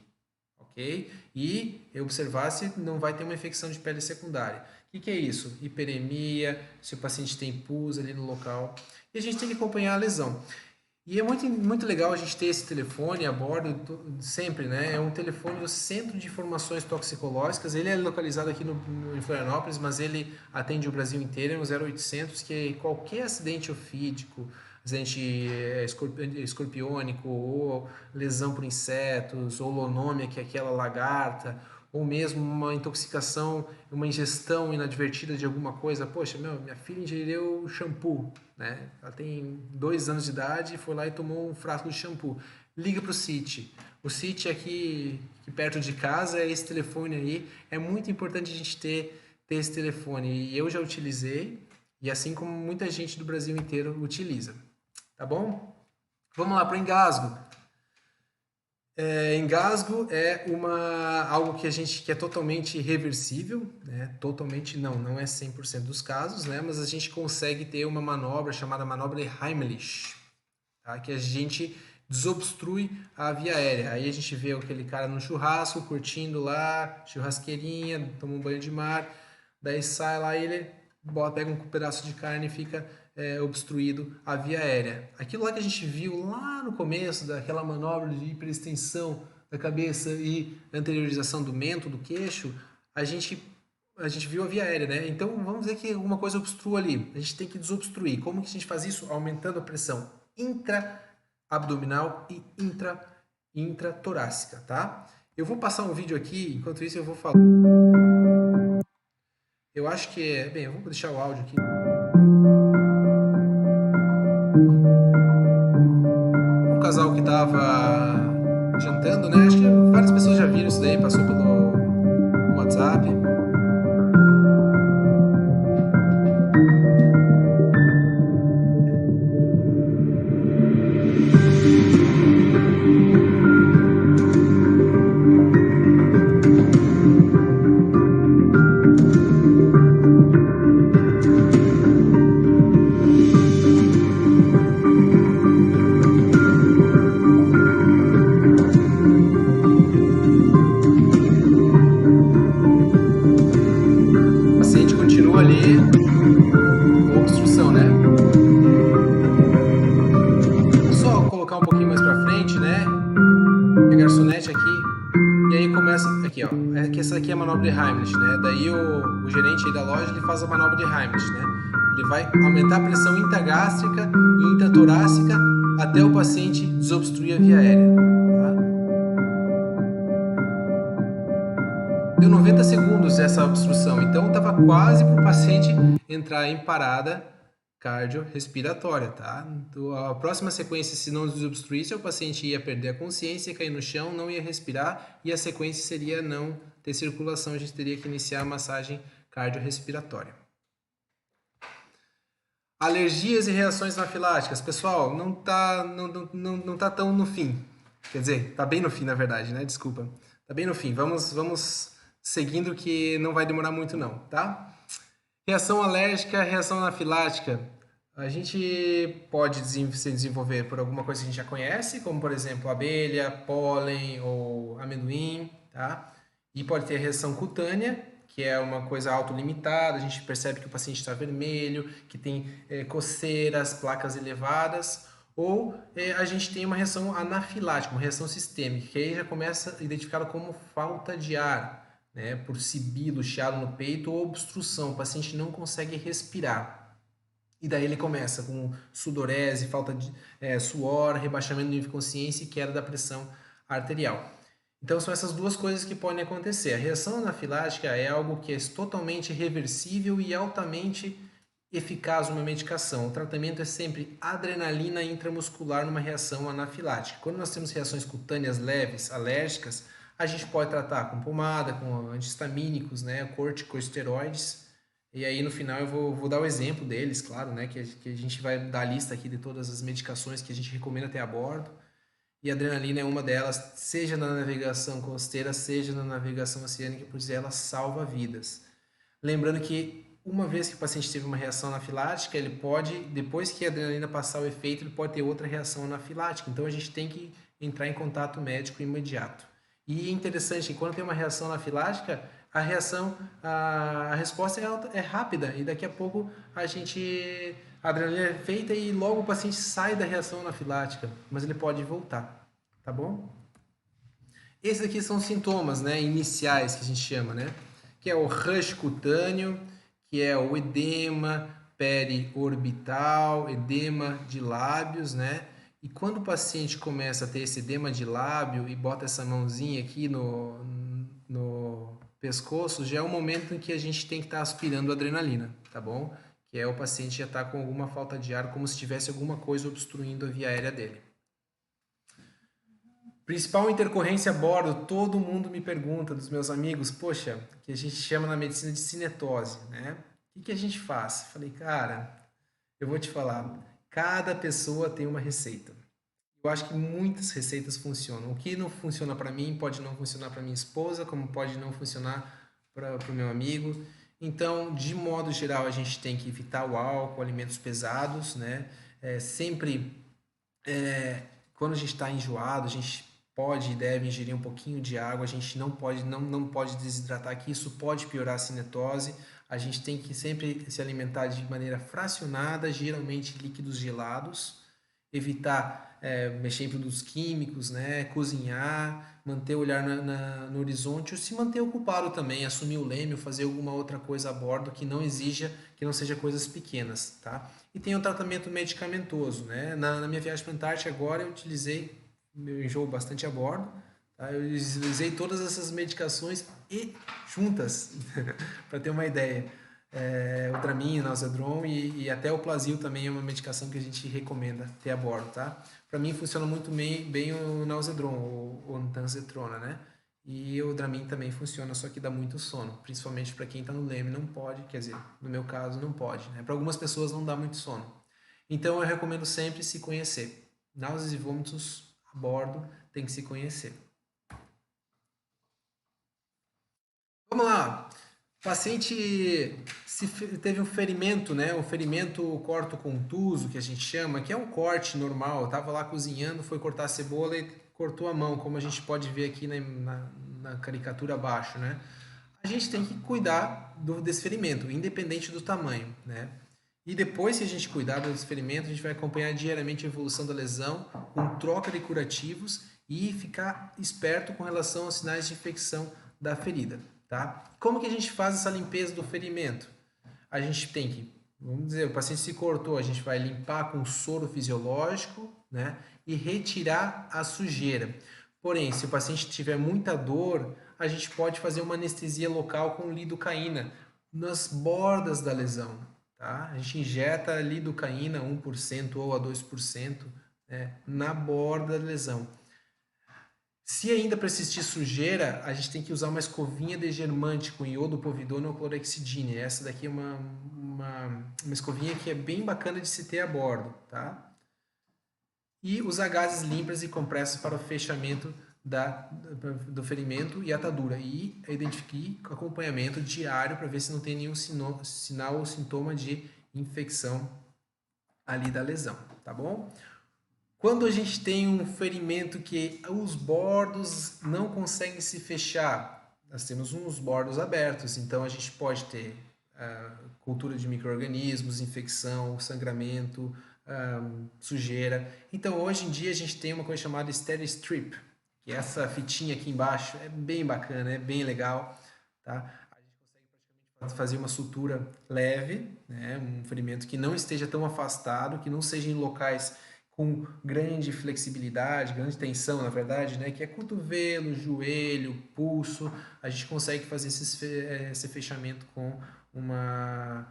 ok? E observar se não vai ter uma infecção de pele secundária. O que é isso? Hiperemia, se o paciente tem pus ali no local. E a gente tem que acompanhar a lesão. E é muito legal a gente ter esse telefone a bordo sempre, né? É um telefone do Centro de Informações Toxicológicas. Ele é localizado aqui em Florianópolis, mas ele atende o Brasil inteiro. É um 0800 que qualquer acidente ofídico, acidente escorpiônico, ou lesão por insetos, ou lonômia, que é aquela lagarta, ou mesmo uma intoxicação, uma ingestão inadvertida de alguma coisa. Poxa, minha filha ingeriu shampoo, né? Ela tem 2 anos de idade e foi lá e tomou um frasco de shampoo. Liga para o CIT. O CIT é aqui perto de casa, é esse telefone aí. É muito importante a gente ter esse telefone. E eu já utilizei, e assim como muita gente do Brasil inteiro utiliza. Tá bom? Vamos lá para o engasgo. Engasgo é algo que que é totalmente reversível, né? Totalmente não é 100% dos casos, né? Mas a gente consegue ter uma manobra chamada manobra de Heimlich, tá? Que a gente desobstrui a via aérea. Aí a gente vê aquele cara no churrasco, curtindo lá, churrasqueirinha, toma um banho de mar, daí sai lá e ele pega um pedaço de carne e fica obstruído a via aérea. Aquilo lá que a gente viu lá no começo, daquela manobra de hiperextensão da cabeça e anteriorização do mento, do queixo, a gente viu a via aérea, né? Então vamos dizer que alguma coisa obstrua ali. A gente tem que desobstruir. Como que a gente faz isso? Aumentando a pressão intra-abdominal e intratorácica, tá? Eu vou passar um vídeo aqui, enquanto isso eu vou falar. Eu acho que é. Bem, eu vou deixar o áudio aqui. Um casal que tava jantando, né? Acho que várias pessoas já viram isso daí, passou pelo WhatsApp. O paciente continua ali com obstrução, né? Vou só colocar um pouquinho mais pra frente, né? A garçonete aqui. E aí começa aqui, ó. Que essa aqui é a manobra de Heimlich, né? Daí o gerente aí da loja ele faz a manobra de Heimlich, né? Ele vai aumentar a pressão intragástrica e intratorácica até o paciente desobstruir a via aérea. Tá? Deu 90 segundos essa obstrução, então estava quase para o paciente entrar em parada cardiorrespiratória, tá? Então, a próxima sequência, se não desobstruísse, o paciente ia perder a consciência, cair no chão, não ia respirar e a sequência seria não ter circulação, a gente teria que iniciar a massagem cardiorrespiratória. Alergias e reações anafiláticas. Pessoal, não tá tão no fim. Quer dizer, tá bem no fim, na verdade, né? Desculpa. Tá bem no fim. Vamos seguindo que não vai demorar muito não, tá? Reação alérgica, reação anafilática. A gente pode se desenvolver por alguma coisa que a gente já conhece, como por exemplo abelha, pólen ou amendoim, tá? E pode ter reação cutânea, que é uma coisa autolimitada, a gente percebe que o paciente está vermelho, que tem coceiras, placas elevadas, ou a gente tem uma reação anafilática, uma reação sistêmica, que aí já começa identificada como falta de ar, né, por sibilo, chiado no peito ou obstrução, o paciente não consegue respirar. E daí ele começa com sudorese, falta de suor, rebaixamento do nível de consciência e queda da pressão arterial. Então são essas duas coisas que podem acontecer. A reação anafilática é algo que é totalmente reversível e altamente eficaz uma medicação. O tratamento é sempre adrenalina intramuscular numa reação anafilática. Quando nós temos reações cutâneas leves, alérgicas, a gente pode tratar com pomada, com antihistamínicos, né, corticosteroides. E aí no final eu vou dar o exemplo deles, claro, né, que a gente vai dar a lista aqui de todas as medicações que a gente recomenda ter a bordo. E a adrenalina é uma delas, seja na navegação costeira, seja na navegação oceânica, pois ela salva vidas. Lembrando que uma vez que o paciente teve uma reação anafilática, ele pode, depois que a adrenalina passar o efeito, ele pode ter outra reação anafilática. Então a gente tem que entrar em contato médico imediato. E é interessante que quando tem uma reação anafilática, a resposta é rápida e daqui a pouco a adrenalina é feita e logo o paciente sai da reação anafilática, mas ele pode voltar, tá bom? Esses aqui são sintomas, né, iniciais que a gente chama, né? Que é o rush cutâneo, que é o edema periorbital, edema de lábios, né? E quando o paciente começa a ter esse edema de lábio e bota essa mãozinha aqui no pescoço, já é o momento em que a gente tem que estar aspirando adrenalina, tá bom? Que é o paciente já está com alguma falta de ar, como se tivesse alguma coisa obstruindo a via aérea dele. Principal intercorrência a bordo, todo mundo me pergunta dos meus amigos, poxa, que a gente chama na medicina de cinetose, né? O que a gente faz? Falei, cara, eu vou te falar, cada pessoa tem uma receita. Eu acho que muitas receitas funcionam. O que não funciona para mim pode não funcionar para minha esposa, como pode não funcionar para o meu amigo. Então, de modo geral, a gente tem que evitar o álcool, alimentos pesados, né? Sempre, quando a gente está enjoado, a gente pode e deve ingerir um pouquinho de água. A gente não pode desidratar, que isso pode piorar a cinetose. A gente tem que sempre se alimentar de maneira fracionada, geralmente líquidos gelados, evitar mexer em produtos químicos, né? Cozinhar, manter o olhar no horizonte, ou se manter ocupado também, assumir o leme ou fazer alguma outra coisa a bordo que não exija, que não seja coisas pequenas, tá? E tem o tratamento medicamentoso, né? Na minha viagem para a Antártica agora eu enjoo bastante a bordo, tá? Eu utilizei todas essas medicações e juntas, para ter uma ideia. O Dramin, o Nalzedron e até o Plasil também é uma medicação que a gente recomenda ter a bordo, tá? Para mim funciona muito bem o Nalzedron, ou Tanzetrona, né? E o Dramin também funciona, só que dá muito sono, principalmente para quem está no leme não pode, quer dizer, no meu caso não pode, né? Para algumas pessoas não dá muito sono. Então eu recomendo sempre se conhecer. Náuseas e vômitos a bordo tem que se conhecer. Vamos lá. O paciente teve um ferimento, né? Um ferimento corto-contuso, que a gente chama, que é um corte normal. Estava lá cozinhando, foi cortar a cebola e cortou a mão, como a gente pode ver aqui na caricatura abaixo, né? A gente tem que cuidar desse ferimento, independente do tamanho, né? E depois que a gente cuidar desse ferimento, a gente vai acompanhar diariamente a evolução da lesão, com troca de curativos e ficar esperto com relação aos sinais de infecção da ferida, tá? Como que a gente faz essa limpeza do ferimento? A gente tem que, vamos dizer, o paciente se cortou, a gente vai limpar com soro fisiológico, né? E retirar a sujeira. Porém, se o paciente tiver muita dor, a gente pode fazer uma anestesia local com lidocaína nas bordas da lesão, tá? A gente injeta lidocaína 1% ou a 2%, né, na borda da lesão. Se ainda persistir sujeira, a gente tem que usar uma escovinha degermante com iodo, povidona ou clorexidine. Essa daqui é uma escovinha que é bem bacana de se ter a bordo, tá? E usar gases limpas e compressas para o fechamento do ferimento e atadura. E identifique acompanhamento diário para ver se não tem nenhum sinal ou sintoma de infecção ali da lesão, tá bom? Quando a gente tem um ferimento que os bordos não conseguem se fechar, nós temos uns bordos abertos, então a gente pode ter cultura de micro-organismos, infecção, sangramento, sujeira. Então hoje em dia a gente tem uma coisa chamada Steri-Strip, que é essa fitinha aqui embaixo, é bem bacana, é bem legal, tá? A gente consegue praticamente fazer uma sutura leve, né? Um ferimento que não esteja tão afastado, que não seja em locais com grande flexibilidade, grande tensão, na verdade, né? Que é cotovelo, joelho, pulso. A gente consegue fazer esse fechamento com uma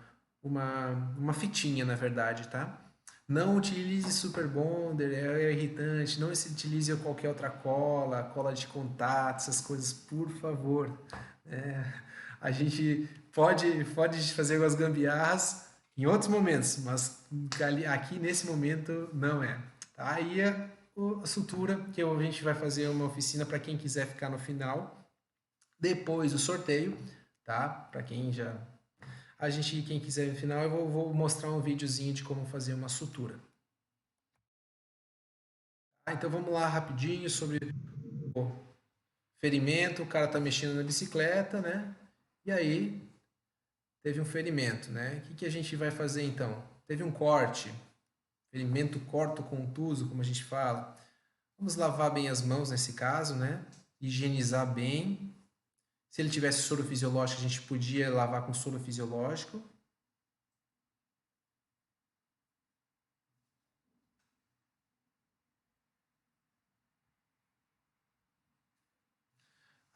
fitinha, na verdade, tá? Não utilize Super Bonder, é irritante. Não utilize qualquer outra cola, cola de contato, essas coisas, por favor. É, a gente pode fazer algumas gambiarras em outros momentos, mas aqui nesse momento não é. Tá? Aí a sutura, que a gente vai fazer uma oficina para quem quiser ficar no final, depois do sorteio, tá? Para quem já quem quiser no final, eu vou mostrar um videozinho de como fazer uma sutura. Então vamos lá rapidinho sobre o ferimento. O cara tá mexendo na bicicleta, né? E aí teve um ferimento, né? O que a gente vai fazer então? Teve um corte, ferimento corto-contuso, como a gente fala. Vamos lavar bem as mãos nesse caso, né? Higienizar bem. Se ele tivesse soro fisiológico, a gente podia lavar com soro fisiológico.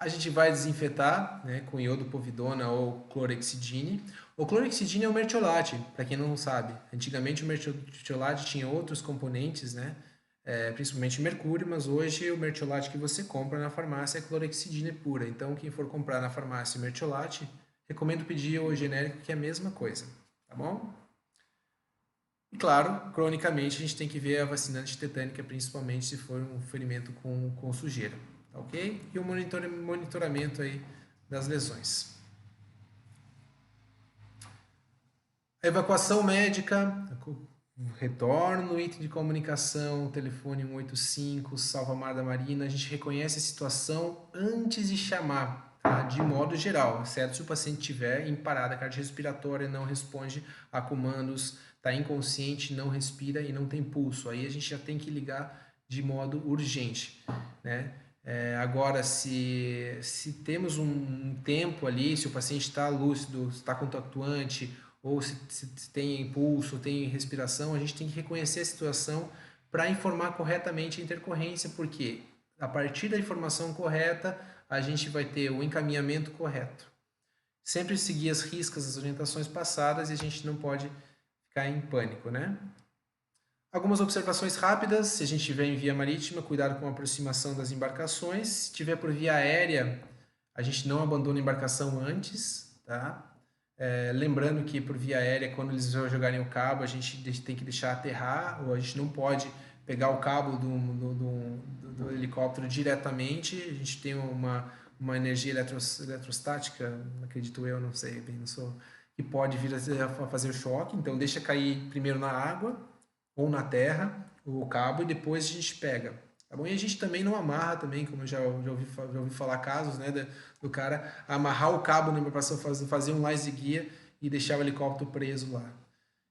A gente vai desinfetar, né, com iodo, povidona ou clorexidine. O clorexidine é o mertiolate, para quem não sabe. Antigamente o mertiolate tinha outros componentes, né, principalmente mercúrio, mas hoje o mertiolate que você compra na farmácia é clorexidine pura. Então, quem for comprar na farmácia mertiolate, recomendo pedir o genérico, que é a mesma coisa, tá bom? E claro, cronicamente a gente tem que ver a vacina antitetânica, principalmente se for um ferimento com sujeira, tá ok? E o monitoramento aí das lesões. A evacuação médica, retorno, item de comunicação, telefone 185, salva-mar da Marina. A gente reconhece a situação antes de chamar, tá? De modo geral, exceto se o paciente estiver em parada cardiorrespiratória, não responde a comandos, está inconsciente, não respira e não tem pulso. Aí a gente já tem que ligar de modo urgente, né? Agora, se temos um tempo ali, se o paciente está lúcido, está contactuante, ou se tem impulso, tem respiração, a gente tem que reconhecer a situação para informar corretamente a intercorrência, porque a partir da informação correta, a gente vai ter o encaminhamento correto. Sempre seguir as riscas, as orientações passadas, e a gente não pode ficar em pânico, né? Algumas observações rápidas, se a gente estiver em via marítima, cuidado com a aproximação das embarcações. Se estiver por via aérea, a gente não abandona a embarcação antes, tá? Lembrando que por via aérea, quando eles jogarem o cabo, a gente tem que deixar aterrar, ou a gente não pode pegar o cabo do helicóptero diretamente. A gente tem uma energia eletrostática, acredito eu, não sei bem, não sou, que pode vir a fazer o choque. Então deixa cair primeiro na água ou na terra o cabo e depois a gente pega. Tá bom? E a gente também não amarra também, como eu já ouvi falar casos, né, do cara amarrar o cabo na embarcação, fazer um lais de guia e deixar o helicóptero preso lá. A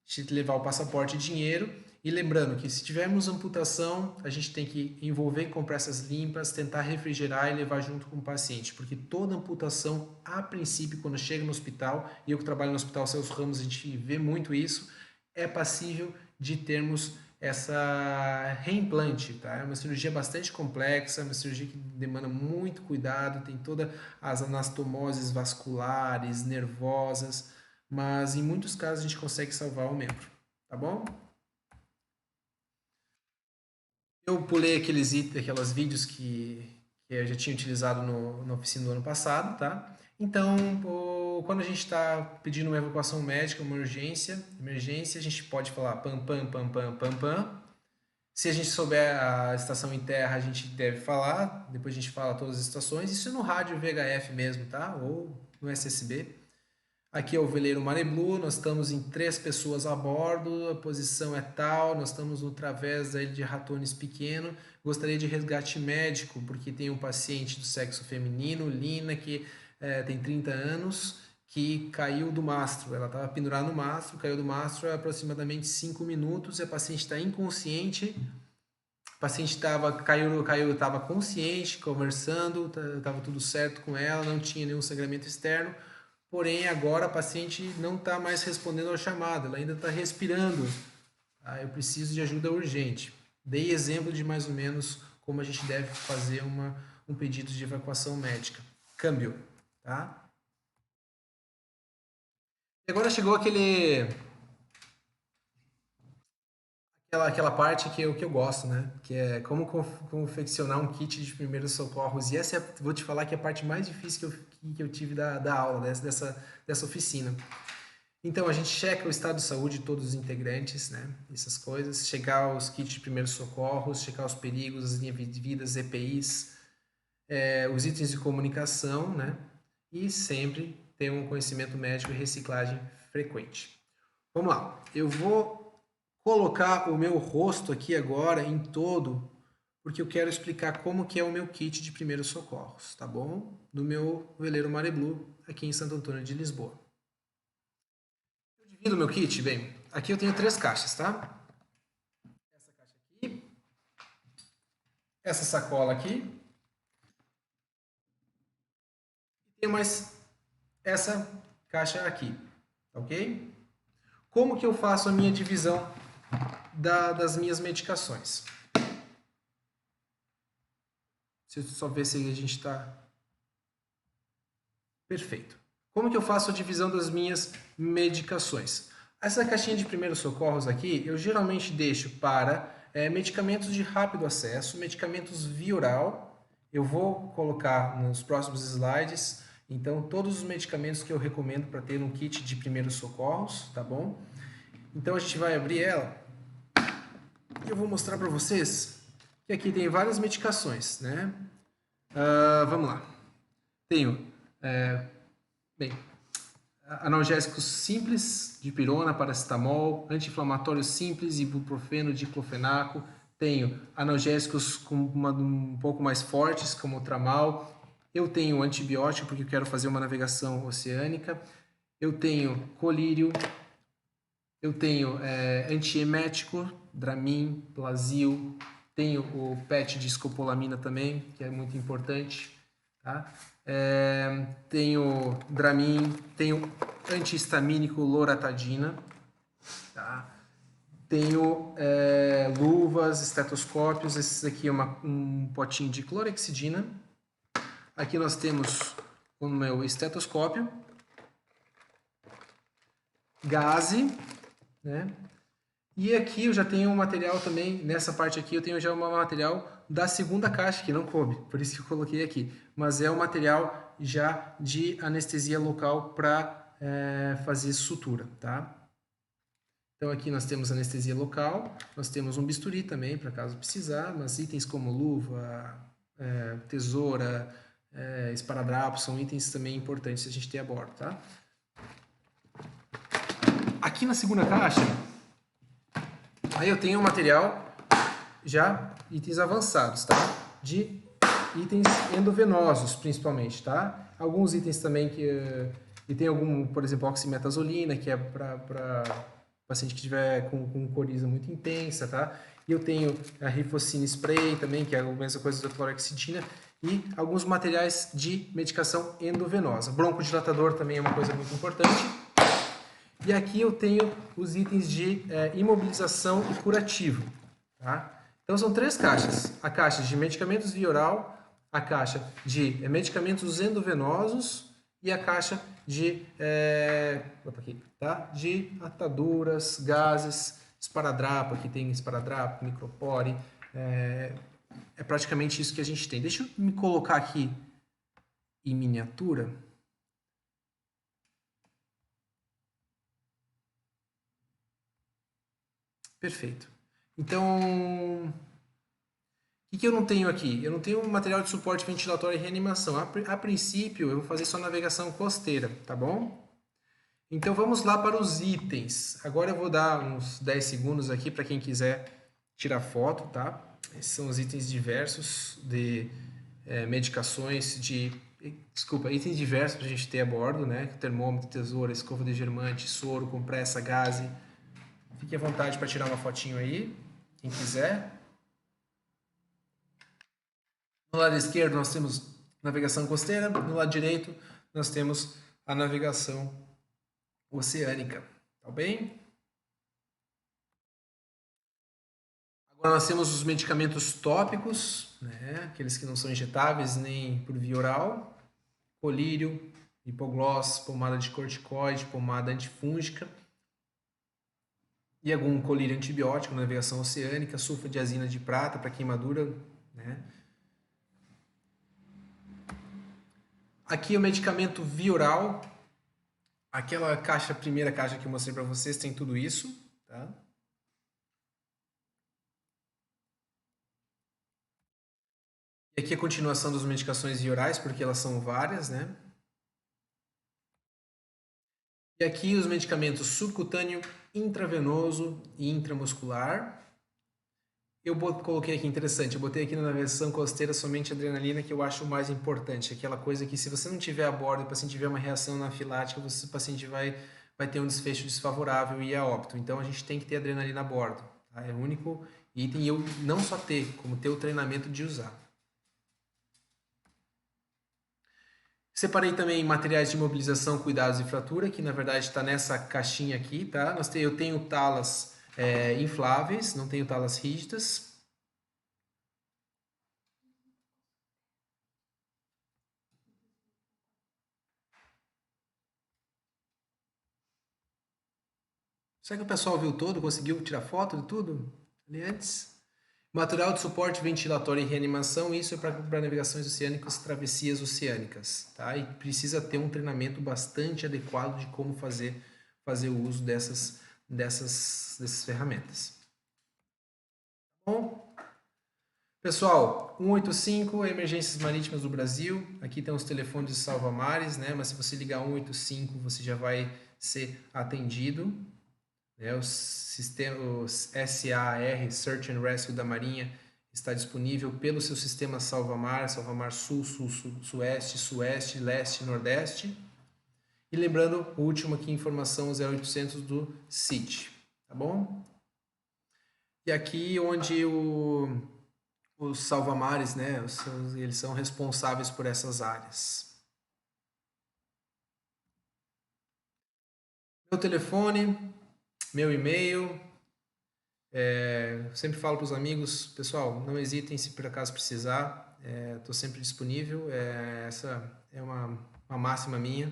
gente levar o passaporte e dinheiro. E lembrando que se tivermos amputação, a gente tem que envolver em compressas limpas, tentar refrigerar e levar junto com o paciente, porque toda amputação, a princípio, quando chega no hospital, e eu que trabalho no Hospital Celso Ramos, a gente vê muito isso, é passível de termos essa reimplante, tá? É uma cirurgia bastante complexa, é uma cirurgia que demanda muito cuidado, tem todas as anastomoses vasculares, nervosas, mas em muitos casos a gente consegue salvar o membro, tá bom? Eu pulei aquelas vídeos que eu já tinha utilizado na oficina do ano passado, tá? Então, quando a gente está pedindo uma evacuação médica, uma emergência, a gente pode falar pam, pam, pam, pam, pam, pam. Se a gente souber a estação em terra, a gente deve falar, depois a gente fala todas as estações, isso no rádio VHF mesmo, tá? Ou no SSB. Aqui é o veleiro Mareblu, nós estamos em 3 pessoas a bordo, a posição é tal, nós estamos no través da ilha de Ratones Pequeno. Gostaria de resgate médico, porque tem um paciente do sexo feminino, Lina, que tem 30 anos, que caiu do mastro. Ela estava pendurada no mastro, caiu do mastro há aproximadamente 5 minutos, e a paciente está inconsciente. O paciente estava consciente, conversando, estava tudo certo com ela, não tinha nenhum sangramento externo. Porém, agora a paciente não está mais respondendo ao chamado, ela ainda está respirando. Eu preciso de ajuda urgente. Dei exemplo de mais ou menos como a gente deve fazer um pedido de evacuação médica. Câmbio, tá? E agora chegou aquela parte que eu gosto, né? Que é como confeccionar um kit de primeiros socorros. E essa vou te falar que é a parte mais difícil que eu tive da aula, dessa oficina. Então, a gente checa o estado de saúde de todos os integrantes, né? Essas coisas. Checar os kits de primeiros socorros, checar os perigos, as linhas de vida, as EPIs, os itens de comunicação, né? E sempre ter um conhecimento médico e reciclagem frequente. Vamos lá. Eu vou colocar o meu rosto aqui agora em todo, porque eu quero explicar como que é o meu kit de primeiros socorros, tá bom? No meu veleiro Mareblu, aqui em Santo Antônio de Lisboa. Eu divido o meu kit, bem, aqui eu tenho 3 caixas, tá? Essa caixa aqui, essa sacola aqui, e tem mais essa caixa aqui, ok? Como que eu faço a minha divisão das minhas medicações? Deixa eu só ver se a gente está perfeito. Como que eu faço a divisão das minhas medicações? Essa caixinha de primeiros socorros aqui, eu geralmente deixo para medicamentos de rápido acesso, medicamentos via oral. Eu vou colocar nos próximos slides, então, todos os medicamentos que eu recomendo para ter um kit de primeiros socorros, tá bom? Então a gente vai abrir ela e eu vou mostrar para vocês que aqui tem várias medicações, né? Vamos lá. Tenho, bem, analgésicos simples, dipirona, paracetamol, anti-inflamatórios simples, ibuprofeno, diclofenaco. Tenho analgésicos um pouco mais fortes, como o tramal. Eu tenho antibiótico, porque eu quero fazer uma navegação oceânica. Eu tenho colírio. Eu tenho antiemético, Dramin, Plasil. Tenho o PET de escopolamina também, que é muito importante. Tá? Tenho Dramin, tenho antihistamínico loratadina, tá? Tenho luvas, estetoscópios. Esse aqui é um potinho de clorexidina. Aqui nós temos o meu estetoscópio, gaze, né? E aqui eu já tenho um material também, nessa parte aqui eu tenho já um material da segunda caixa, que não coube, por isso que eu coloquei aqui. Mas é um material já de anestesia local para fazer sutura, tá? Então aqui nós temos anestesia local, nós temos um bisturi também, para caso precisar, mas itens como luva, tesoura, esparadrapo, são itens também importantes a gente ter a bordo, tá? Aqui na segunda caixa, aí eu tenho um material já itens avançados, tá? De itens endovenosos, principalmente, tá? Alguns itens também e tem algum, por exemplo, oximetazolina, que é para paciente que tiver com coriza muito intensa, tá? E eu tenho a rifocina spray também, que é a mesma coisa da clorexidina, e alguns materiais de medicação endovenosa. Broncodilatador também é uma coisa muito importante. E aqui eu tenho os itens de imobilização e curativo, tá? Então são três caixas. A caixa de medicamentos via oral, a caixa de medicamentos endovenosos e a caixa de, de ataduras, gases, esparadrapo. Aqui tem esparadrapo, micropore. É praticamente isso que a gente tem. Deixa eu me colocar aqui em miniatura. Perfeito. Então, o que eu não tenho aqui? Eu não tenho material de suporte ventilatório e reanimação. A princípio, eu vou fazer só navegação costeira, tá bom? Então vamos lá para os itens. Agora eu vou dar uns 10 segundos aqui para quem quiser tirar foto, tá? Esses são os itens diversos de medicações itens diversos para a gente ter a bordo, né? Termômetro, tesoura, escova de germante, soro, compressa, gaze. Fique à vontade para tirar uma fotinho aí, quem quiser. No lado esquerdo nós temos navegação costeira, no lado direito nós temos a navegação oceânica, tá bem? Agora nós temos os medicamentos tópicos, né? Aqueles que não são injetáveis nem por via oral, colírio, hipogloss, pomada de corticoide, pomada antifúngica e algum colírio antibiótico, navegação oceânica, sulfadiazina de prata para queimadura, né? Aqui o medicamento via oral, aquela primeira caixa que eu mostrei para vocês tem tudo isso, tá? E aqui a continuação das medicações via orais, porque elas são várias, né? E aqui os medicamentos subcutâneo, intravenoso e intramuscular. Eu coloquei aqui, interessante, eu botei aqui na navegação costeira somente adrenalina, que eu acho o mais importante. Aquela coisa que se você não tiver a bordo e o paciente tiver uma reação anafilática, o paciente vai ter um desfecho desfavorável e ir a óbito. Então a gente tem que ter adrenalina a bordo. Tá? É o único item, e eu não só ter, como ter o treinamento de usar. Separei também materiais de imobilização, cuidados e fratura, que na verdade está nessa caixinha aqui, tá? Eu tenho talas infláveis, não tenho talas rígidas. Será que o pessoal viu todo? Conseguiu tirar foto de tudo ali antes? Material de suporte ventilatório e reanimação, isso é para navegações oceânicas, travessias oceânicas, tá? E precisa ter um treinamento bastante adequado de como fazer o uso dessas ferramentas. Bom, pessoal, 185 Emergências Marítimas do Brasil. Aqui tem os telefones de salva-mares, né? Mas se você ligar 185, você já vai ser atendido. O sistema, o SAR, Search and Rescue da Marinha, está disponível pelo seu sistema salva-mar, salva-mar sul, sueste, sueste, leste, nordeste. E lembrando, o último aqui, informação 0800 do CIT, tá bom? E aqui onde os salva-mares, né, eles são responsáveis por essas áreas. Meu telefone, meu e-mail, sempre falo para os amigos, pessoal, não hesitem se por acaso precisar, estou sempre disponível, essa é uma máxima minha,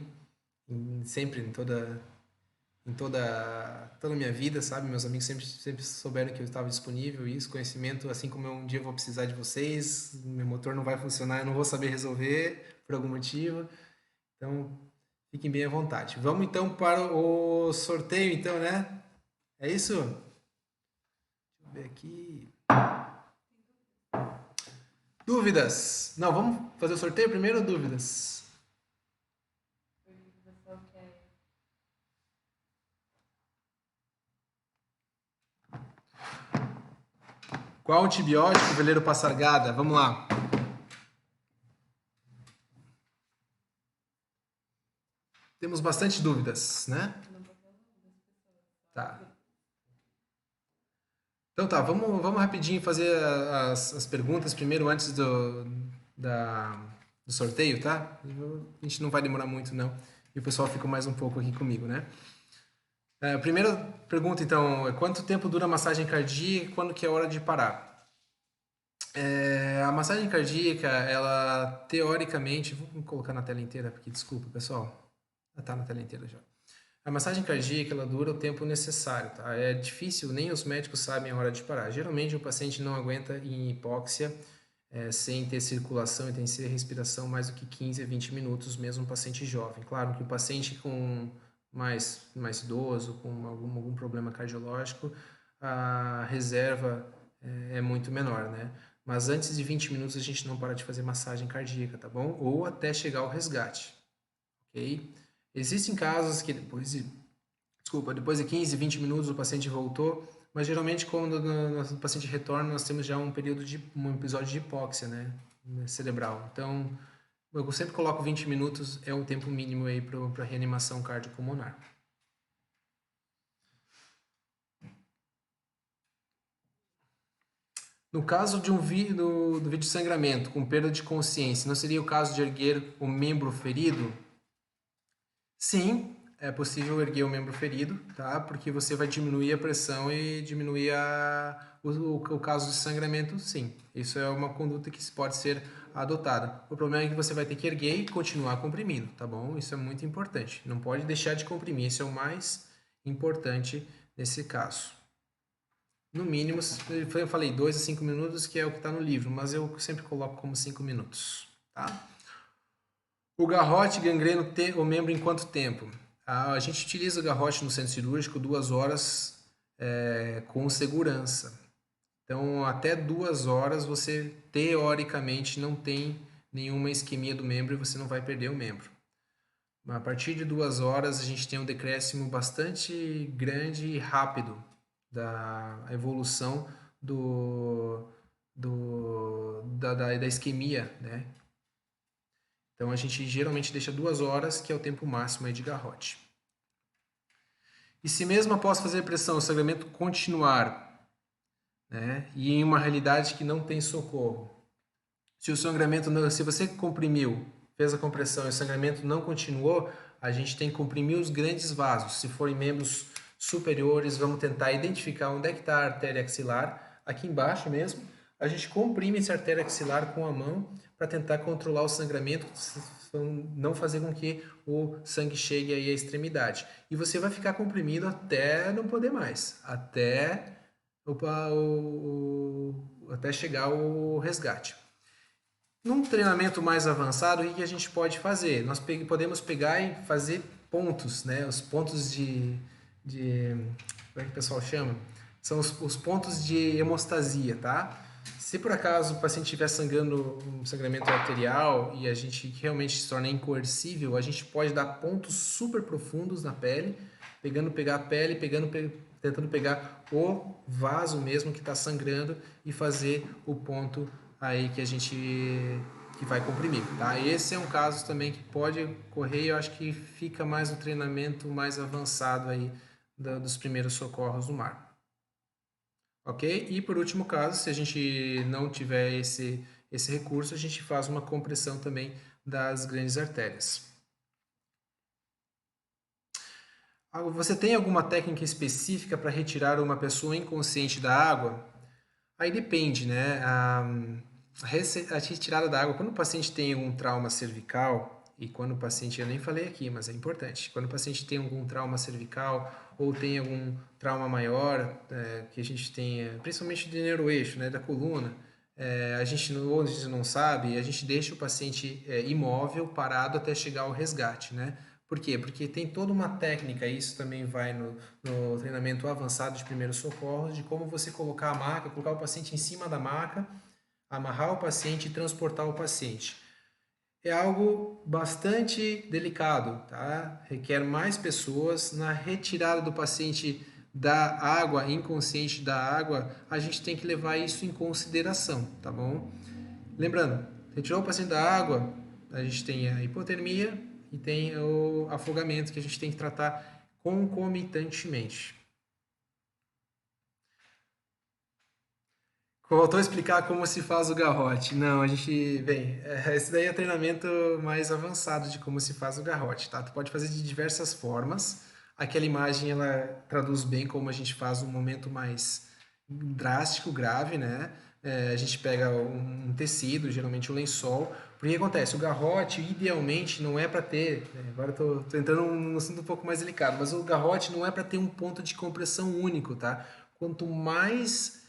sempre em toda a minha vida, sabe? Meus amigos sempre souberam que eu estava disponível, isso, conhecimento, assim como um dia eu vou precisar de vocês, meu motor não vai funcionar, eu não vou saber resolver por algum motivo, então fiquem bem à vontade. Vamos então para o sorteio, então, né? É isso? Deixa eu ver aqui. Dúvidas? Não, vamos fazer o sorteio primeiro ou dúvidas? Qual antibiótico o veleiro Passargada? Vamos lá. Temos bastante dúvidas, né? Tá. Então tá, vamos rapidinho fazer as perguntas primeiro antes do sorteio, tá? A gente não vai demorar muito não. E o pessoal fica mais um pouco aqui comigo, né? A primeira pergunta então é quanto tempo dura a massagem cardíaca e quando que é a hora de parar? A massagem cardíaca, ela teoricamente, vou colocar na tela inteira, porque desculpa pessoal, tá na tela inteira já. A massagem cardíaca, ela dura o tempo necessário, tá? É difícil, nem os médicos sabem a hora de parar. Geralmente o paciente não aguenta em hipóxia, sem ter circulação e ter respiração mais do que 15 a 20 minutos, mesmo um paciente jovem. Claro que o paciente com mais idoso, com algum problema cardiológico, a reserva é muito menor, né? Mas antes de 20 minutos a gente não para de fazer massagem cardíaca, tá bom? Ou até chegar ao resgate, ok? Existem casos que depois de 15, 20 minutos o paciente voltou, mas geralmente quando o paciente retorna nós temos já um episódio de hipóxia, né, cerebral. Então, eu sempre coloco 20 minutos, é o tempo mínimo aí para reanimação cardiopulmonar. No caso do vídeo de sangramento com perda de consciência, não seria o caso de erguer o membro ferido? Sim, é possível erguer o membro ferido, tá? Porque você vai diminuir a pressão e diminuir o caso de sangramento, sim. Isso é uma conduta que pode ser adotada. O problema é que você vai ter que erguer e continuar comprimindo, tá bom? Isso é muito importante. Não pode deixar de comprimir, isso é o mais importante nesse caso. No mínimo, eu falei 2 a 5 minutos, que é o que está no livro, mas eu sempre coloco como 5 minutos, tá? O garrote gangrena o membro em quanto tempo? A gente utiliza o garrote no centro cirúrgico 2 horas com segurança. Então, até 2 horas você, teoricamente, não tem nenhuma isquemia do membro e você não vai perder o membro. A partir de 2 horas, a gente tem um decréscimo bastante grande e rápido da evolução da isquemia, né? Então a gente geralmente deixa 2 horas, que é o tempo máximo aí de garrote. E se mesmo após fazer pressão o sangramento continuar, né, e em uma realidade que não tem socorro, se o sangramento não, se você comprimiu, fez a compressão e o sangramento não continuou, a gente tem que comprimir os grandes vasos. Se forem membros superiores, vamos tentar identificar onde é que está a artéria axilar, aqui embaixo mesmo. A gente comprime essa artéria axilar com a mão para tentar controlar o sangramento, não fazer com que o sangue chegue aí à extremidade. E você vai ficar comprimido até não poder mais, até chegar ao resgate. Num treinamento mais avançado, o que a gente pode fazer? Nós podemos pegar e fazer pontos, né? Os pontos como é que o pessoal chama? São os pontos de hemostasia, tá? Se por acaso o paciente estiver sangrando um sangramento arterial e a gente realmente se torna incoercível, a gente pode dar pontos super profundos na pele, pegar a pele, tentando pegar o vaso mesmo que está sangrando e fazer o ponto aí que vai comprimir, tá? Esse é um caso também que pode ocorrer e eu acho que fica mais um treinamento mais avançado aí dos primeiros socorros no mar. Ok? E por último caso, se a gente não tiver esse recurso, a gente faz uma compressão também das grandes artérias. Você tem alguma técnica específica para retirar uma pessoa inconsciente da água? Aí depende, né? A retirada da água, quando o paciente tem algum trauma cervical, e quando o paciente, eu nem falei aqui, mas é importante, quando o paciente tem algum trauma cervical ou tem algum trauma maior, que a gente tem, principalmente de neuroeixo, né, da coluna, a gente não sabe, a gente deixa o paciente imóvel, parado até chegar ao resgate, né? Por quê? Porque tem toda uma técnica, isso também vai no treinamento avançado de primeiros socorros, de como você colocar a maca, colocar o paciente em cima da maca, amarrar o paciente e transportar o paciente. É algo bastante delicado, tá? Requer mais pessoas. Na retirada do paciente da água, inconsciente da água, a gente tem que levar isso em consideração, tá bom? Lembrando, retirou o paciente da água, a gente tem a hipotermia e tem o afogamento que a gente tem que tratar concomitantemente. Voltou a explicar como se faz o garrote. Não, a gente. Bem, esse daí é o treinamento mais avançado de como se faz o garrote, tá? Tu pode fazer de diversas formas. Aquela imagem ela traduz bem como a gente faz um momento mais drástico, grave, né? A gente pega um tecido, geralmente um lençol. Porque acontece? O garrote, idealmente, não é para ter. Agora eu tô entrando num assunto um pouco mais delicado, mas o garrote não é para ter um ponto de compressão único, tá? Quanto mais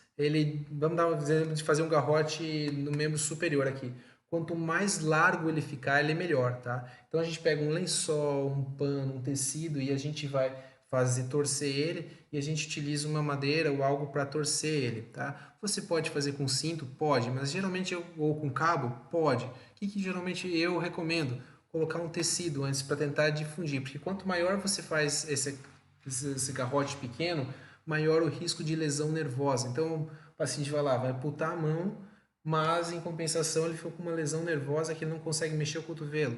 vamos dar um exemplo de fazer um garrote no membro superior aqui. Quanto mais largo ele ficar, ele é melhor, tá? Então a gente pega um lençol, um pano, um tecido e a gente vai fazer torcer ele e a gente utiliza uma madeira ou algo para torcer ele, tá? Você pode fazer com cinto? Pode, mas geralmente ou com cabo? Pode. O que geralmente eu recomendo? Colocar um tecido antes para tentar difundir, porque quanto maior você faz esse garrote pequeno, maior o risco de lesão nervosa. Então, o paciente vai lá, vai amputar a mão, mas em compensação ele ficou com uma lesão nervosa que ele não consegue mexer o cotovelo.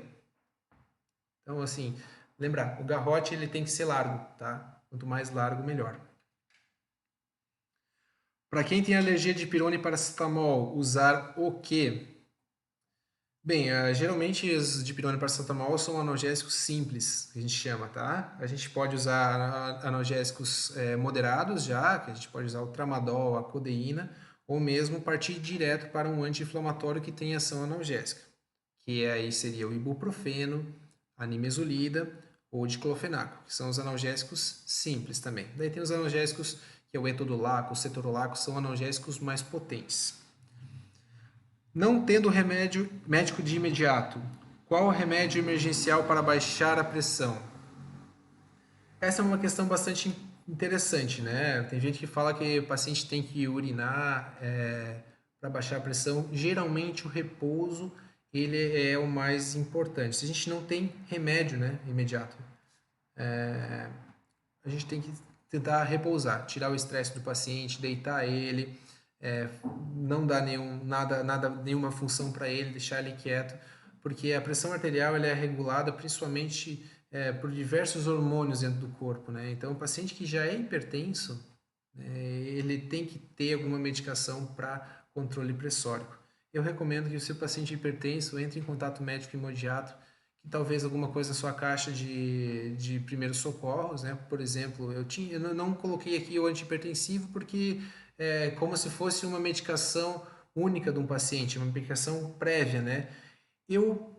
Então, assim, lembrar, o garrote ele tem que ser largo, tá? Quanto mais largo, melhor. Para quem tem alergia de pirona e paracetamol, usar o quê? Bem, geralmente os dipirona e paracetamol são analgésicos simples, que a gente chama, tá? A gente pode usar analgésicos moderados já, que a gente pode usar o tramadol, a codeína, ou mesmo partir direto para um anti-inflamatório que tem ação analgésica, que aí seria o ibuprofeno, a nimesulida ou o diclofenaco, que são os analgésicos simples também. Daí tem os analgésicos, que é o etodolaco, o cetorolaco, são analgésicos mais potentes. Não tendo remédio médico de imediato, qual o remédio emergencial para baixar a pressão? Essa é uma questão bastante interessante, né? Tem gente que fala que o paciente tem que urinar para baixar a pressão. Geralmente o repouso ele é o mais importante. Se a gente não tem remédio, né, imediato, a gente tem que tentar repousar, tirar o estresse do paciente, deitar ele, é, não dar nenhuma função para ele, deixar ele quieto, porque a pressão arterial ela é regulada principalmente por diversos hormônios dentro do corpo, né? Então, o paciente que já é hipertenso, ele tem que ter alguma medicação para controle pressórico. Eu recomendo que o seu paciente hipertenso entre em contato médico imediato, que talvez alguma coisa na sua caixa de primeiros socorros, né? Por exemplo, eu não coloquei aqui o antihipertensivo porque é como se fosse uma medicação única de um paciente, uma medicação prévia, né? Eu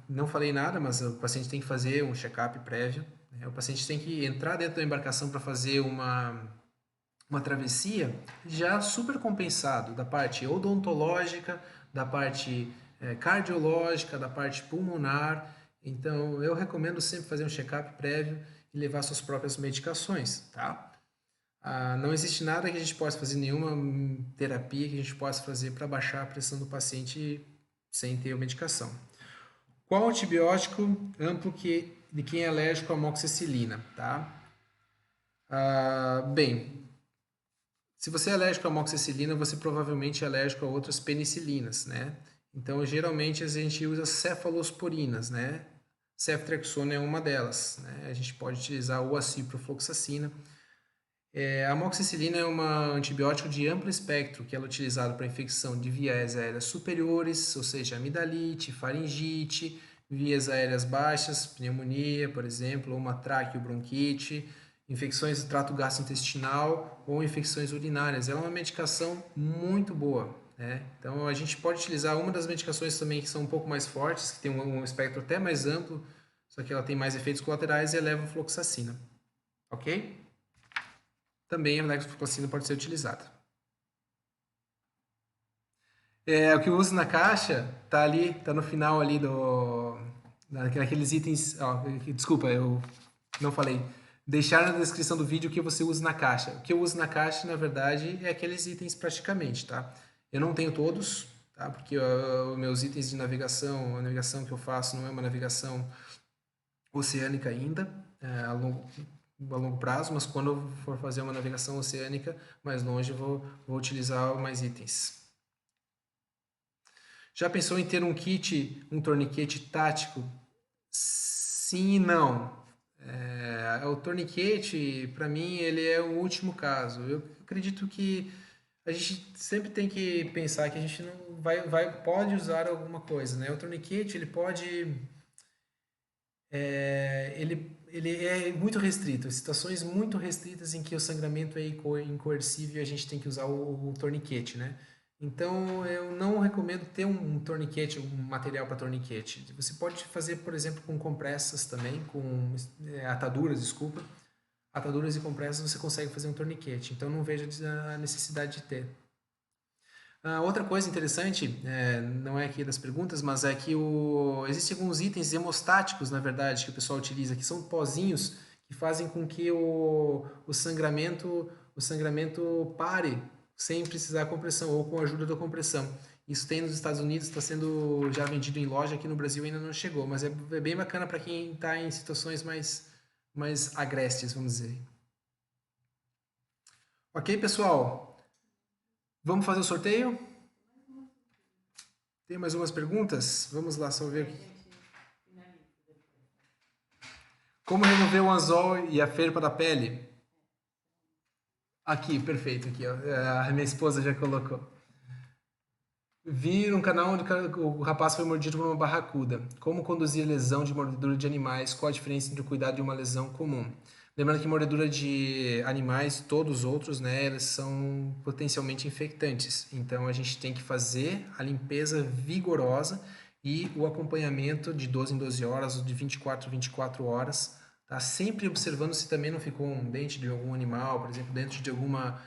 não falei nada, mas o paciente tem que fazer um check-up prévio, né? O paciente tem que entrar dentro da embarcação para fazer uma travessia já super compensado da parte odontológica, da parte cardiológica, da parte pulmonar. Então, eu recomendo sempre fazer um check-up prévio e levar suas próprias medicações, tá? Não existe nada que a gente possa fazer, nenhuma terapia que a gente possa fazer para baixar a pressão do paciente sem ter a medicação. Qual antibiótico amplo de quem é alérgico à amoxicilina, tá? Bem, se você é alérgico à amoxicilina, você provavelmente é alérgico a outras penicilinas, né? Então, geralmente a gente usa cefalosporinas, né? Ceftriaxona é uma delas, né? A gente pode utilizar ou a ciprofloxacina. A amoxicilina é um antibiótico de amplo espectro, que é utilizado para infecção de vias aéreas superiores, ou seja, amidalite, faringite, vias aéreas baixas, pneumonia, por exemplo, ou uma traqueobronquite, infecções do trato gastrointestinal ou infecções urinárias. Ela é uma medicação muito boa, né? Então a gente pode utilizar uma das medicações também que são um pouco mais fortes, que tem um espectro até mais amplo, só que ela tem mais efeitos colaterais, e a levofloxacina, ok? Também a levofloxacina pode ser utilizada. O que eu uso na caixa tá ali, tá no final ali naqueles itens. Ó, desculpa, eu não falei. Deixar na descrição do vídeo o que você usa na caixa. O que eu uso na caixa, na verdade, é aqueles itens praticamente, tá? Eu não tenho todos, tá? Porque os meus itens de navegação, a navegação que eu faço não é uma navegação oceânica ainda, a longo prazo, mas quando eu for fazer uma navegação oceânica mais longe, eu vou utilizar mais itens. Já pensou em ter um torniquete tático? Sim e não. O torniquete, para mim, ele é o último caso. Eu acredito que a gente sempre tem que pensar que a gente não pode usar alguma coisa, né? O torniquete, ele pode, ele é muito restrito, situações muito restritas em que o sangramento é incoercível e a gente tem que usar o torniquete, né? Então, eu não recomendo ter um torniquete, um material para torniquete. Você pode fazer, por exemplo, com compressas também, com ataduras, desculpa. Ataduras e compressas você consegue fazer um torniquete. Então, não vejo a necessidade de ter. Outra coisa interessante, não é aqui das perguntas, mas é que existem alguns itens hemostáticos, na verdade, que o pessoal utiliza, que são pozinhos que fazem com que o sangramento pare sem precisar compressão ou com a ajuda da compressão. Isso tem nos Estados Unidos, está sendo já vendido em loja, aqui no Brasil ainda não chegou, mas é bem bacana para quem está em situações mais agrestes, vamos dizer. Ok, pessoal? Vamos fazer o sorteio? Tem mais umas perguntas? Vamos lá, só ver aqui. Como remover o anzol e a felpa da pele? Aqui, perfeito. Aqui, ó. A minha esposa já colocou. Vi um canal onde o rapaz foi mordido por uma barracuda. Como conduzir lesão de mordedura de animais? Qual a diferença entre o cuidado de uma lesão comum? Lembrando que mordedura de animais, todos os outros, né, eles são potencialmente infectantes. Então a gente tem que fazer a limpeza vigorosa e o acompanhamento de 12 em 12 horas ou de 24 em 24 horas, tá? Sempre observando se também não ficou um dente de algum animal, por exemplo, dentro de alguma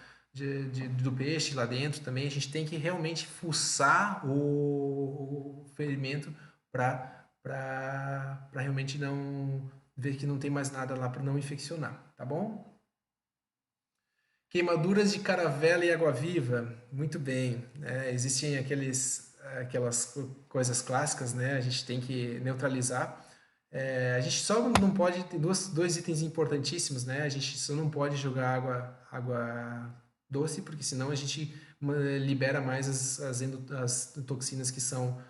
do peixe lá dentro também. A gente tem que realmente fuçar o ferimento para realmente não ver que não tem mais nada lá para não infeccionar, tá bom? Queimaduras de caravela e água-viva, muito bem. Existem aquelas coisas clássicas, né? A gente tem que neutralizar. A gente só não pode ter dois itens importantíssimos, né? A gente só não pode jogar água doce, porque senão a gente libera mais as toxinas que são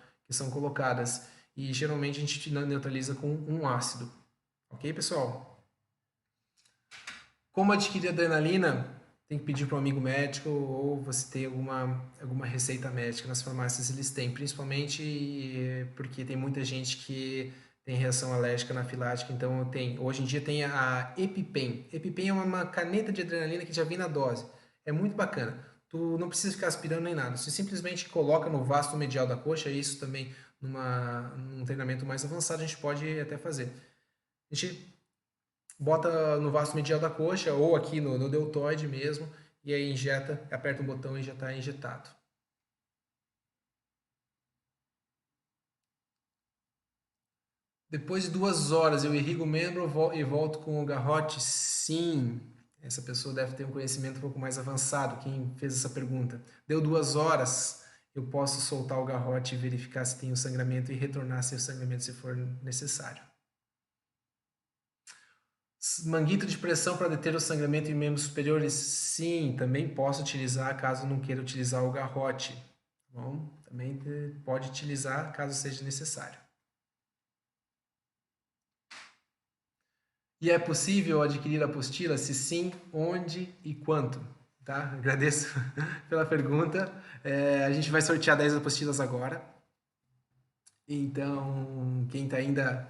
colocadas. E geralmente a gente neutraliza com um ácido. Ok, pessoal? Como adquirir adrenalina? Tem que pedir para um amigo médico ou você tem alguma receita médica. Nas farmácias eles têm, principalmente porque tem muita gente que tem reação alérgica anafilática. Então hoje em dia tem a EpiPen. EpiPen é uma caneta de adrenalina que já vem na dose. É muito bacana. Tu não precisa ficar aspirando nem nada. Você simplesmente coloca no vasto medial da coxa. Isso também num treinamento mais avançado a gente pode até fazer. A gente bota no vasto medial da coxa ou aqui no deltoide mesmo, e aí injeta, aperta um botão e já está injetado. Depois de 2 horas eu irrigo o membro e volto com o garrote? Sim. Essa pessoa deve ter um conhecimento um pouco mais avançado, quem fez essa pergunta. Deu 2 horas, eu posso soltar o garrote e verificar se tem o sangramento e retornar se o sangramento se for necessário. Manguito de pressão para deter o sangramento em membros superiores? Sim, também posso utilizar caso não queira utilizar o garrote. Tá bom? Também pode utilizar caso seja necessário. E é possível adquirir a apostila? Se sim, onde e quanto? Tá? Agradeço pela pergunta. A gente vai sortear 10 apostilas agora. Então, quem tá ainda...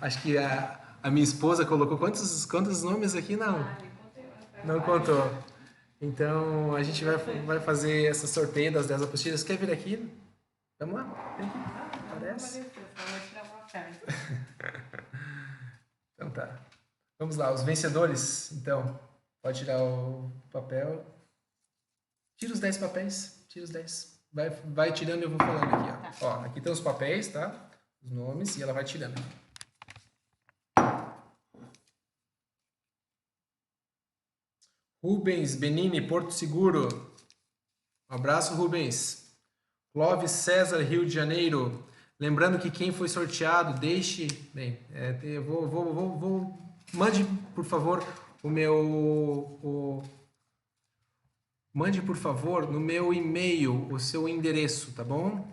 Acho que a minha esposa colocou quantos nomes aqui? Não contou. Então, a gente vai fazer essa sorteio das 10 apostilas. Quer vir aqui? Vamos lá? Vem aqui. Aparece. Então tá. Vamos lá, os vencedores. Então, pode tirar o papel. Tira os 10 papéis. Tira os 10. Vai tirando e eu vou falando aqui, ó. Tá. Ó, aqui estão os papéis, tá? Os nomes e ela vai tirando. Rubens Benini, Porto Seguro. Um abraço, Rubens. Clóvis César, Rio de Janeiro. Lembrando que quem foi sorteado, deixe... Bem, eu vou... Mande, por favor, Mande, por favor, no meu e-mail o seu endereço, tá bom?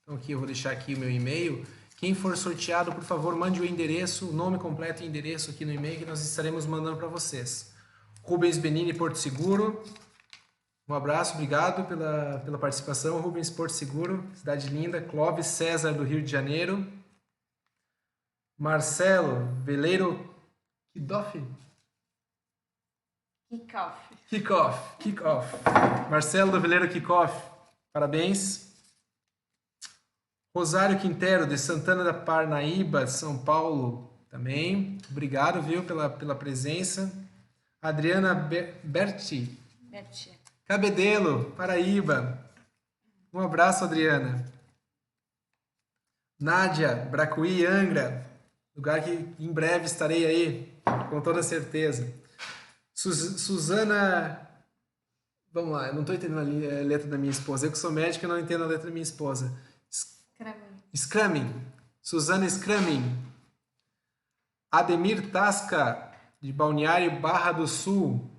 Então aqui eu vou deixar aqui o meu e-mail. Quem for sorteado, por favor, mande o endereço, o nome completo e endereço aqui no e-mail que nós estaremos mandando para vocês. Rubens Benini, Porto Seguro. Um abraço, obrigado pela participação. Rubens, Porto Seguro, cidade linda. Clóvis César, do Rio de Janeiro. Marcelo Veleiro Kickoff. Marcelo do Veleiro Kickoff, parabéns. Rosário Quintero, de Santana da Parnaíba, São Paulo, também. Obrigado, viu, pela presença. Adriana Berti. Cabedelo, Paraíba. Um abraço, Adriana. Nádia, Bracuí, Angra. Lugar que em breve estarei aí, com toda certeza. Suzana... Vamos lá, eu não estou entendendo a letra da minha esposa. Eu que sou médico, eu não entendo a letra da minha esposa. Scramming. Suzana Scramming. Ademir Tasca, de Balneário Barra do Sul.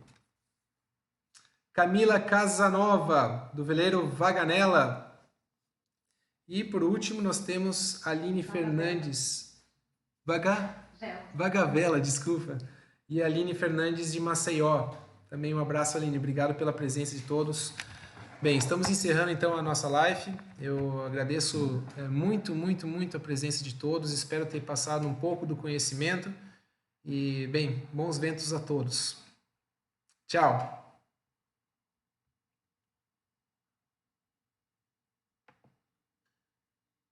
Camila Casanova, do Veleiro Vaganella. E por último nós temos Aline Fernandes. Vagavela, desculpa. E Aline Fernandes de Maceió. Também um abraço, Aline. Obrigado pela presença de todos. Bem, estamos encerrando então a nossa live. Eu agradeço muito a presença de todos. Espero ter passado um pouco do conhecimento. E, bem, bons ventos a todos. Tchau!